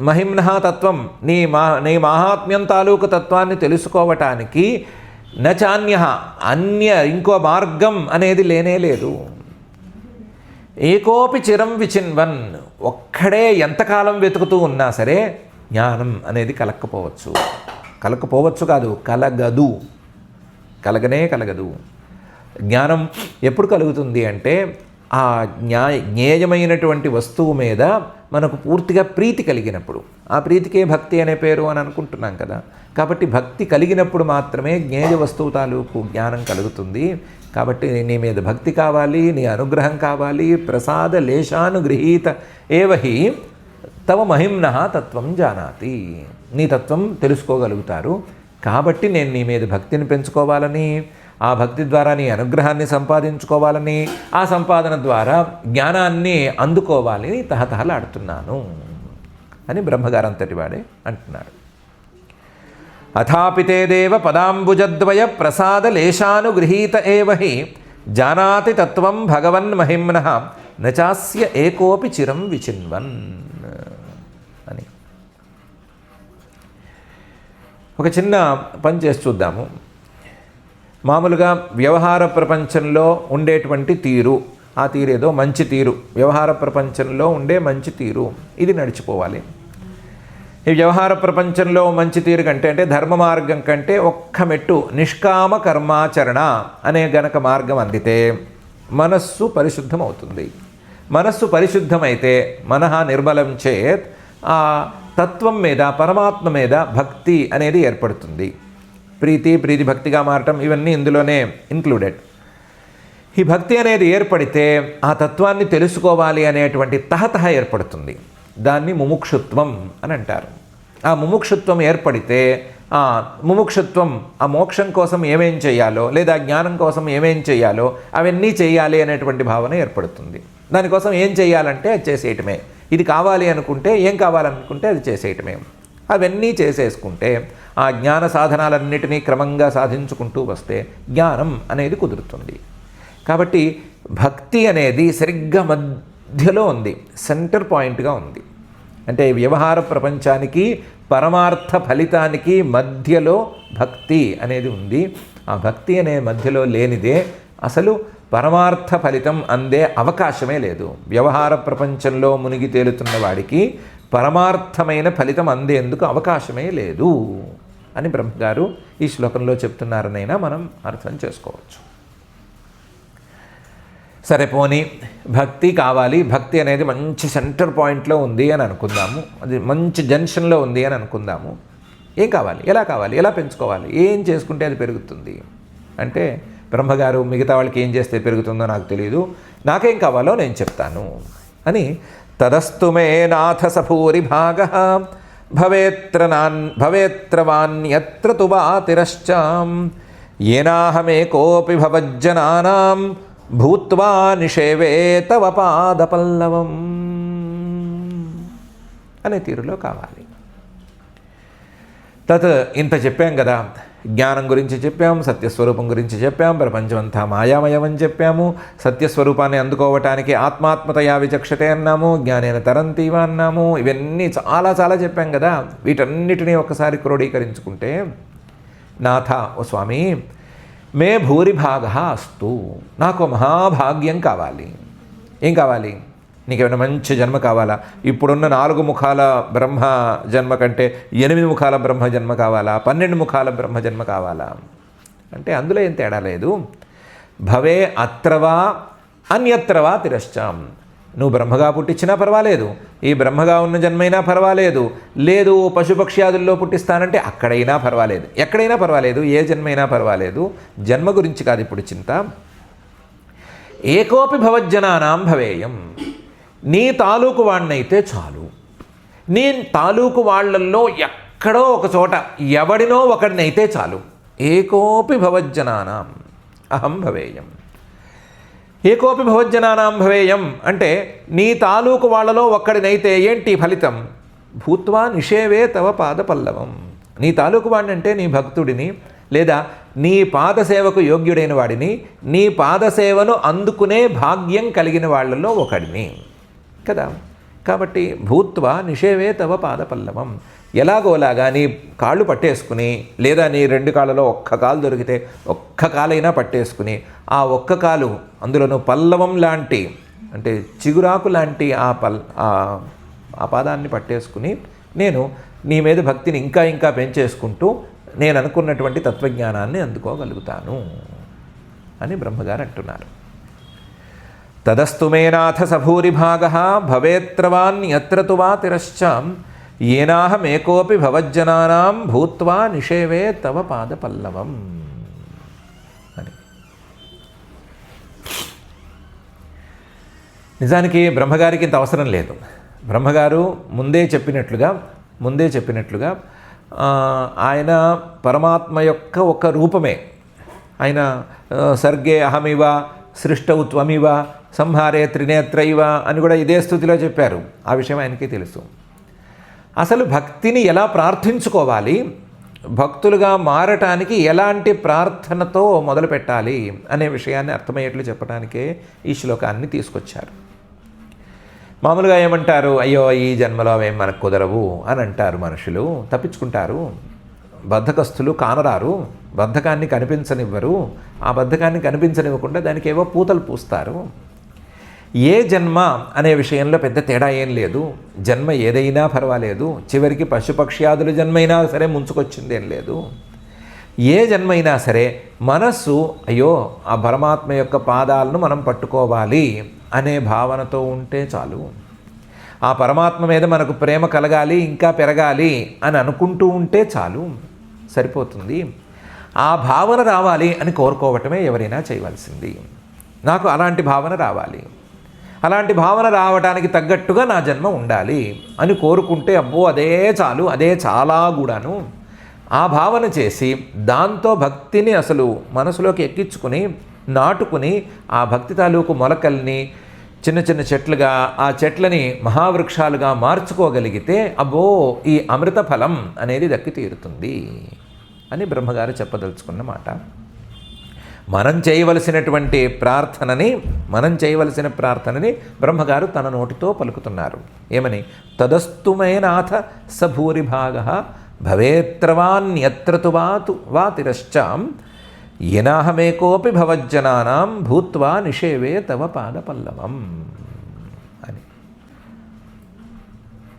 మహిమ్నః తత్వం, నీ మహాత్మ్యం తాలూకు తత్వాన్ని తెలుసుకోవటానికి న చాన్య, ఇంకో మార్గం అనేది లేనే లేదు. ఏకోపి చిరం విచిన్వన్, ఒక్కడే ఎంతకాలం వెతుకుతూ ఉన్నా సరే జ్ఞానం అనేది కలగకపోవచ్చు కాదు, కలగదు, కలగనే కలగదు. జ్ఞానం ఎప్పుడు కలుగుతుంది అంటే, ఆ జ్ఞేయమైనటువంటి వస్తువు మీద మనకు పూర్తిగా ప్రీతి కలిగినప్పుడు. ఆ ప్రీతికే భక్తి అనే పేరు అని అనుకుంటున్నాం కదా. కాబట్టి భక్తి కలిగినప్పుడు మాత్రమే జ్ఞేయ వస్తువు తాలూకు జ్ఞానం కలుగుతుంది. కాబట్టి నీ మీద భక్తి కావాలి, నీ అనుగ్రహం కావాలి. ప్రసాద లేశానుగృహీత ఏవహి తవ మహిమ్నః తత్వం జానాతి, నీ తత్వం తెలుసుకోగలుగుతారు. కాబట్టి నేను నీ మీద భక్తిని పెంచుకోవాలని, ఆ భక్తి ద్వారా నీ అనుగ్రహాన్ని సంపాదించుకోవాలని, ఆ సంపాదన ద్వారా జ్ఞానాన్ని అందుకోవాలని తహతహలాడుతున్నాను అని బ్రహ్మగారంతటి వాడే అంటున్నాడు. అథాపితే దేవ పదాంబుజద్వయ ప్రసాద లేశానుగృహీత ఏవ హి జానాతి తత్వం భగవన్ మహిమ్నః నచాస్య ఏకోపి చిరం విచిన్వన్ అని. ఒక చిన్న పని చేసి చూద్దాము. మామూలుగా వ్యవహార ప్రపంచంలో ఉండేటువంటి తీరు, ఆ తీరేదో మంచి తీరు, వ్యవహార ప్రపంచంలో ఉండే మంచి తీరు, ఇది నడిచిపోవాలి. ఈ వ్యవహార ప్రపంచంలో మంచి తీరు కంటే, అంటే ధర్మ మార్గం కంటే ఒక్క మెట్టు నిష్కామ కర్మాచరణ అనే గనక మార్గం అందితే మనస్సు పరిశుద్ధం అవుతుంది. మనస్సు పరిశుద్ధమైతే మనః నిర్మలం చేత్ ఆ తత్వం మీద, పరమాత్మ మీద భక్తి అనేది ఏర్పడుతుంది. ప్రీతి భక్తిగా మారటం ఇవన్నీ ఇందులోనే ఇంక్లూడెడ్. ఈ భక్తి అనేది ఏర్పడితే ఆ తత్వాన్ని తెలుసుకోవాలి అనేటువంటి తహతహ ఏర్పడుతుంది. దాన్ని ముముక్షుత్వం అని అంటారు. ఆ ముముక్షుత్వం ఏర్పడితే ముముక్షుత్వం ఆ మోక్షం కోసం ఏమేం చేయాలో, లేదా జ్ఞానం కోసం ఏమేం చేయాలో అవన్నీ చేయాలి అనేటువంటి భావన ఏర్పడుతుంది. దానికోసం ఏం చేయాలంటే అది చేసేయటమే. ఇది కావాలి అనుకుంటే, ఏం కావాలనుకుంటే అది చేసేయటమే. అవన్నీ చేసేసుకుంటే ఆ జ్ఞాన సాధనాలన్నిటినీ క్రమంగా సాధించుకుంటూ వస్తే జ్ఞానం అనేది కుదురుతుంది. కాబట్టి భక్తి అనేది సరిగ్గా మధ్యలో ఉంది, సెంటర్ పాయింట్గా ఉంది. అంటే వ్యవహార ప్రపంచానికి, పరమార్థ ఫలితానికి మధ్యలో భక్తి అనేది ఉంది. ఆ భక్తి అనే మధ్యలో లేనిదే అసలు పరమార్థ ఫలితం అందే అవకాశమే లేదు. వ్యవహార ప్రపంచంలో మునిగి తేలుతున్న వాడికి పరమార్థమైన ఫలితం అందేందుకు అవకాశమే లేదు అని బ్రహ్మగారు ఈ శ్లోకంలో చెప్తున్నారనైనా మనం అర్థం చేసుకోవచ్చు. సరే పోనీ భక్తి కావాలి, భక్తి అనేది మంచి సెంటర్ పాయింట్లో ఉంది అని అనుకుందాము, అది మంచి జంక్షన్లో ఉంది అని అనుకుందాము. ఏం కావాలి, ఎలా కావాలి, ఎలా పెంచుకోవాలి, ఏం చేసుకుంటే అది పెరుగుతుంది అంటే బ్రహ్మగారు మిగతా వాళ్ళకి ఏం చేస్తే పెరుగుతుందో నాకు తెలియదు, నాకేం కావాలో నేను చెప్తాను అని తదస్తు మే నాథ సభూరి భాగ భవేత్రవాన్యత్ర తు వా తిరశ్చాం ఏనాహమేకోపి భవజ్జనానాం భూత్వా నిషేవే తవ పాదపల్లవం అనే తీరులో కావాలి. తత్ ఇంత చెప్పాం కదా, జ్ఞానం గురించి చెప్పాం, సత్యస్వరూపం గురించి చెప్పాం, ప్రపంచమంతా మాయామయం అని చెప్పాము, సత్యస్వరూపాన్ని అందుకోవటానికి ఆత్మాత్మతయా విచక్షతే అన్నాము, జ్ఞానేన తరంతీవ అన్నాము. ఇవన్నీ చాలా చాలా చెప్పాం కదా. వీటన్నిటినీ ఒకసారి క్రోడీకరించుకుంటే, నాథ ఓ స్వామి, మే భూరిభాగ అస్తు, నాకు మహాభాగ్యం కావాలి. ఏం కావాలి, నీకేమైనా మంచి జన్మ కావాలా, ఇప్పుడున్న 4 ముఖాల బ్రహ్మ జన్మ కంటే 8 ముఖాల బ్రహ్మ జన్మ కావాలా, 12 ముఖాల బ్రహ్మ జన్మ కావాలా అంటే అందులో ఏం తేడా లేదు. భవే అత్రవా అన్యత్రవా తిరశ్చాం, నువ్వు బ్రహ్మగా పుట్టించినా పర్వాలేదు, ఈ బ్రహ్మగా ఉన్న జన్మైనా పర్వాలేదు, లేదు పశుపక్ష్యాదుల్లో పుట్టిస్తానంటే అక్కడైనా పర్వాలేదు, ఎక్కడైనా పర్వాలేదు, ఏ జన్మైనా పర్వాలేదు. జన్మ గురించి కాదు ఇప్పుడు చింత. ఏకోపి భవజ్జనానాం భవేయం, నీ తాలూకు వాడినైతే చాలు. నీ తాలూకు వాళ్ళల్లో ఎక్కడో ఒక చోట ఎవడినో ఒకడినైతే చాలు. ఏకోపి భవజ్జనానాం అహం భవేయం. ఏకోపి భవజ్జనానాం భవేయం అంటే నీ తాలూకు వాళ్ళలో ఒక్కడినైతే ఏంటి ఫలితం, భూత్వా నిషేవే తవ పాదపల్లవం. నీ తాలూకు వాడిని అంటే నీ భక్తుడిని, లేదా నీ పాదసేవకు యోగ్యుడైన వాడిని, నీ పాదసేవను అందుకునే భాగ్యం కలిగిన వాళ్ళలో ఒకడిని కదా. కాబట్టి భూత్వా నిషేవే తవ పాదపల్లవం, ఎలాగోలాగా నీ కాళ్ళు పట్టేసుకుని, లేదా నీ 2 కాళ్ళలో ఒక్క కాలు దొరికితే ఒక్క కాలైనా పట్టేసుకుని, ఆ ఒక్క కాలు అందులోనూ పల్లవం లాంటి అంటే చిగురాకు లాంటి ఆ పాదాన్ని పట్టేసుకుని నేను నీ మీద భక్తిని ఇంకా ఇంకా పెంచేసుకుంటూ నేను అనుకున్నటువంటి తత్వజ్ఞానాన్ని అందుకోగలుగుతాను అని బ్రహ్మగారు అంటున్నారు. తదస్తు మే నాథ సభూరిభాగ భవేత్రవాన్యత్ర తు వా తిరశ్చాం ఏనాహమేకోపి భవజ్జనానాం భూత్వా నిషేవే తవ పాదపల్లవం అని. నిజానికి బ్రహ్మగారికి ఇంత అవసరం లేదు. బ్రహ్మగారు ముందే చెప్పినట్లుగా ఆయన పరమాత్మ యొక్క ఒక రూపమే. ఆయన సర్గే అహమివ సృష్టౌ త్వమివ సంహారే త్రినేత్రైవ అని కూడా ఇదే స్థుతిలో చెప్పారు. ఆ విషయం ఆయనకి తెలుసు. అసలు భక్తిని ఎలా ప్రార్థించుకోవాలి, భక్తులుగా మారటానికి ఎలాంటి ప్రార్థనతో మొదలు పెట్టాలి అనే విషయాన్ని అర్థమయ్యేట్లు చెప్పడానికే ఈ శ్లోకాన్ని తీసుకొచ్చారు. మామూలుగా ఏమంటారు, అయ్యో ఈ జన్మలో అవేం మనకు కుదరవు అని అంటారు మనుషులు, తప్పించుకుంటారు. బద్ధకస్తులు కానరారు, బద్ధకాన్ని కనిపించనివ్వరు. ఆ బద్ధకాన్ని కనిపించనివ్వకుండా దానికి ఏవో పూతలు పూస్తారు. ఏ జన్మ అనే విషయంలో పెద్ద తేడా ఏం లేదు. జన్మ ఏదైనా పర్వాలేదు. చివరికి పశుపక్ష్యాదుల జన్మైనా సరే ముంచుకొచ్చిందేం లేదు. ఏ జన్మైనా సరే మనస్సు అయ్యో ఆ పరమాత్మ యొక్క పాదాలను మనం పట్టుకోవాలి అనే భావనతో ఉంటే చాలు. ఆ పరమాత్మ మీద మనకు ప్రేమ కలగాలి, ఇంకా పెరగాలి అని అనుకుంటూ ఉంటే చాలు, సరిపోతుంది. ఆ భావన రావాలి అని కోరుకోవటమే ఎవరైనా చేయవలసింది. నాకు అలాంటి భావన రావాలి, అలాంటి భావన రావడానికి తగ్గట్టుగా నా జన్మ ఉండాలి అని కోరుకుంటే అబ్బో అదే చాలు, అదే చాలా కూడాను. ఆ భావన చేసి దాంతో భక్తిని అసలు మనసులోకి ఎక్కించుకుని నాటుకుని ఆ భక్తి తాలూకు మొలకల్ని చిన్న చిన్న చెట్లుగా, ఆ చెట్లని మహావృక్షాలుగా మార్చుకోగలిగితే అబ్బో ఈ అమృత ఫలం అనేది దక్కి తీరుతుంది అని బ్రహ్మగారు చెప్పదలుచుకున్న మాట. మనం చేయవలసిన ప్రార్థనని బ్రహ్మగారు తన నోటితో పలుకుతున్నారు. ఏమని? తదస్తుమేనాథ స భూరిభాగ భవేత్రవాన్యత్ర వా తిరశ్చాం ఏనాహమేకోపి భవజ్జనానాం భూత్వా నిషేవే తవ పాదపల్లవం అని.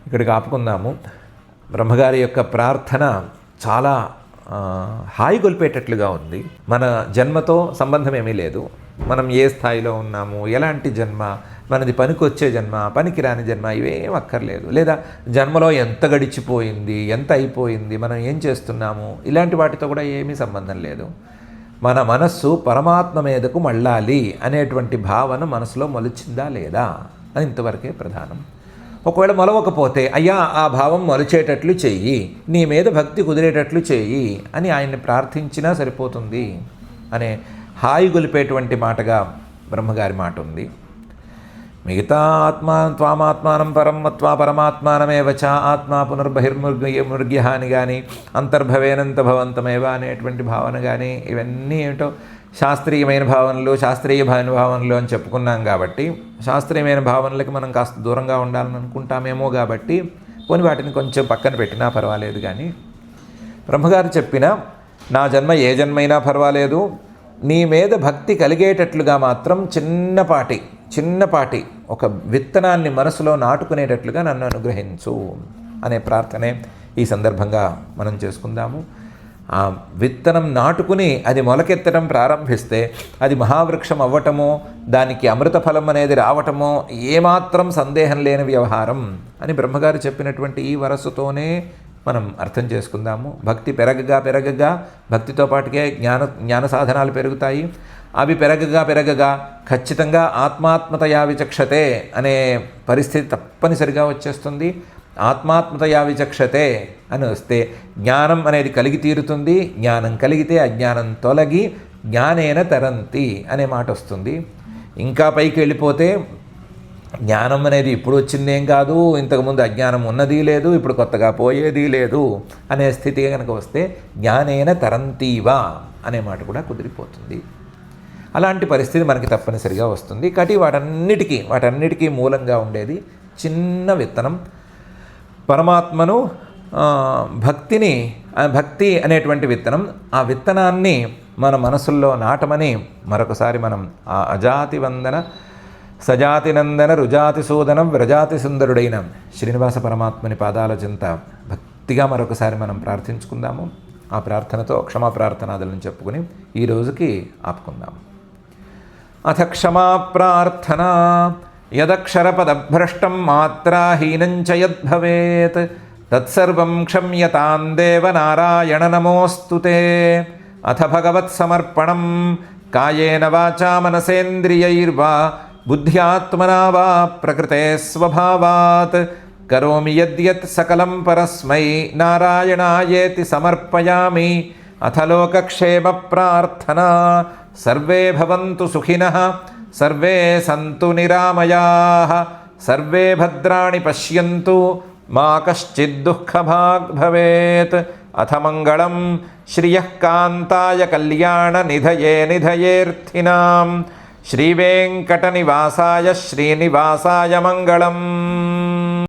ఇక్కడికి ఆపుకుందాము. బ్రహ్మగారి యొక్క ప్రార్థన చాలా హాయి గొల్పేటట్లుగా ఉంది. మన జన్మతో సంబంధం ఏమీ లేదు. మనం ఏ స్థాయిలో ఉన్నాము, ఎలాంటి జన్మ, మనది పనికొచ్చే జన్మ, పనికిరాని జన్మ, ఇవేం అక్కర్లేదు. లేదా జన్మలో ఎంత గడిచిపోయింది, ఎంత అయిపోయింది, మనం ఏం చేస్తున్నాము, ఇలాంటి వాటితో కూడా ఏమీ సంబంధం లేదు. మన మనస్సు పరమాత్మ మీదకు మళ్ళాలి అనేటువంటి భావన మనసులో మొలిచిందా లేదా అని ఇంతవరకే ప్రధానం. ఒకవేళ మొలవకపోతే అయ్యా ఆ భావం మొలిచేటట్లు చెయ్యి, నీ మీద భక్తి కుదిరేటట్లు చెయ్యి అని ఆయన్ని ప్రార్థించినా సరిపోతుంది అనే హాయి గొలిపేటువంటి మాటగా బ్రహ్మగారి మాట ఉంది. మిగతా త్వామాత్మానం పరం మత్వా పరమాత్మానమేవ చ ఆత్మా పునర్బహిర్మృగ్య అని కానీ అంతర్భవేనంత భవంతమేవ అనేటువంటి భావన కానీ ఇవన్నీ ఏమిటో శాస్త్రీయమైన భావనలు అని చెప్పుకున్నాం కాబట్టి శాస్త్రీయమైన భావనలకి మనం కాస్త దూరంగా ఉండాలని అనుకుంటామేమో కాబట్టి పోనీ వాటిని కొంచెం పక్కన పెట్టినా పర్వాలేదు. కానీ బ్రహ్మగారు చెప్పిన నా జన్మ ఏ జన్మైనా పర్వాలేదు, నీ మీద భక్తి కలిగేటట్లుగా మాత్రం చిన్నపాటి ఒక విత్తనాన్ని మనసులో నాటుకునేటట్లుగా నన్ను అనుగ్రహించు అనే ప్రార్థనే ఈ సందర్భంగా మనం చేసుకుందాము. ఆ విత్తనం నాటుకుని అది మొలకెత్తడం ప్రారంభిస్తే అది మహావృక్షం అవ్వటమో, దానికి అమృత ఫలం అనేది రావటమో ఏమాత్రం సందేహం లేని వ్యవహారం అని బ్రహ్మగారు చెప్పినటువంటి ఈ వరసతోనే మనం అర్థం చేసుకుందాము. భక్తి పెరగగా భక్తితో పాటుగా జ్ఞాన సాధనాలు పెరుగుతాయి. అవి పెరగగా ఖచ్చితంగా ఆత్మాత్మతయా విచక్షతే అనే పరిస్థితి తప్పనిసరిగా వచ్చేస్తుంది. ఆత్మాత్మతయా విచక్షతే అని వస్తే జ్ఞానం అనేది కలిగి తీరుతుంది. జ్ఞానం కలిగితే అజ్ఞానం తొలగి జ్ఞానేన తరంతి అనే మాట వస్తుంది. ఇంకా పైకి వెళ్ళిపోతే జ్ఞానం అనేది ఇప్పుడు వచ్చిందేం కాదు, ఇంతకుముందు అజ్ఞానం ఉన్నది లేదు, ఇప్పుడు కొత్తగా పోయేది లేదు అనే స్థితి కనుక వస్తే జ్ఞానేన తరంతీవా అనే మాట కూడా కుదిరిపోతుంది. అలాంటి పరిస్థితి మనకి తప్పనిసరిగా వస్తుంది. కాబట్టి వాటన్నిటికీ మూలంగా ఉండేది చిన్న విత్తనం పరమాత్మను, భక్తి అనేటువంటి విత్తనం. ఆ విత్తనాన్ని మన మనసుల్లో నాటమని మరొకసారి మనం ఆ అజాతి వందన సజాతి నందన రుజాతి సూదనం వ్రజాతి సుందరుడైన శ్రీనివాస పరమాత్మని పాదాల చెంత భక్తిగా మరొకసారి మనం ప్రార్థించుకుందాము. ఆ ప్రార్థనతో క్షమా ప్రార్థనాదులను చెప్పుకుని ఈ రోజుకి ఆపుకుందాం. అథ క్షమా ప్రార్థన యదక్షరపదభ్రష్టం మాత్రాహీనం చ యద్భవేత్ తత్సర్వం క్షమ్యతాం దేవ నారాయణ నమోస్తుతే. అథ భగవత్సమర్పణం కాయేన వాచా మనసేంద్రియైర్వా బుద్ధ్యాత్మనా వా ప్రకృతే స్వభావాత్ కరోమి యద్యత్ సకలం పరస్మై నారాయణాయేతి సమర్పయామి. అథ లోకక్షేమ ప్రార్థనా. సర్వే భవంతు సుఖినః, సర్వే సంతు నిరామయాః, సర్వే భద్రాణి పశ్యంతు, మా కశ్చిద్ దుఃఖభాగ్ భవేత్. అథ మంగళం శ్రియః కాంతాయ కళ్యాణ నిధయే నిధయేర్థినాం. శ్రీవేంకటనివాసాయ శ్రీనివాసాయ మంగళం.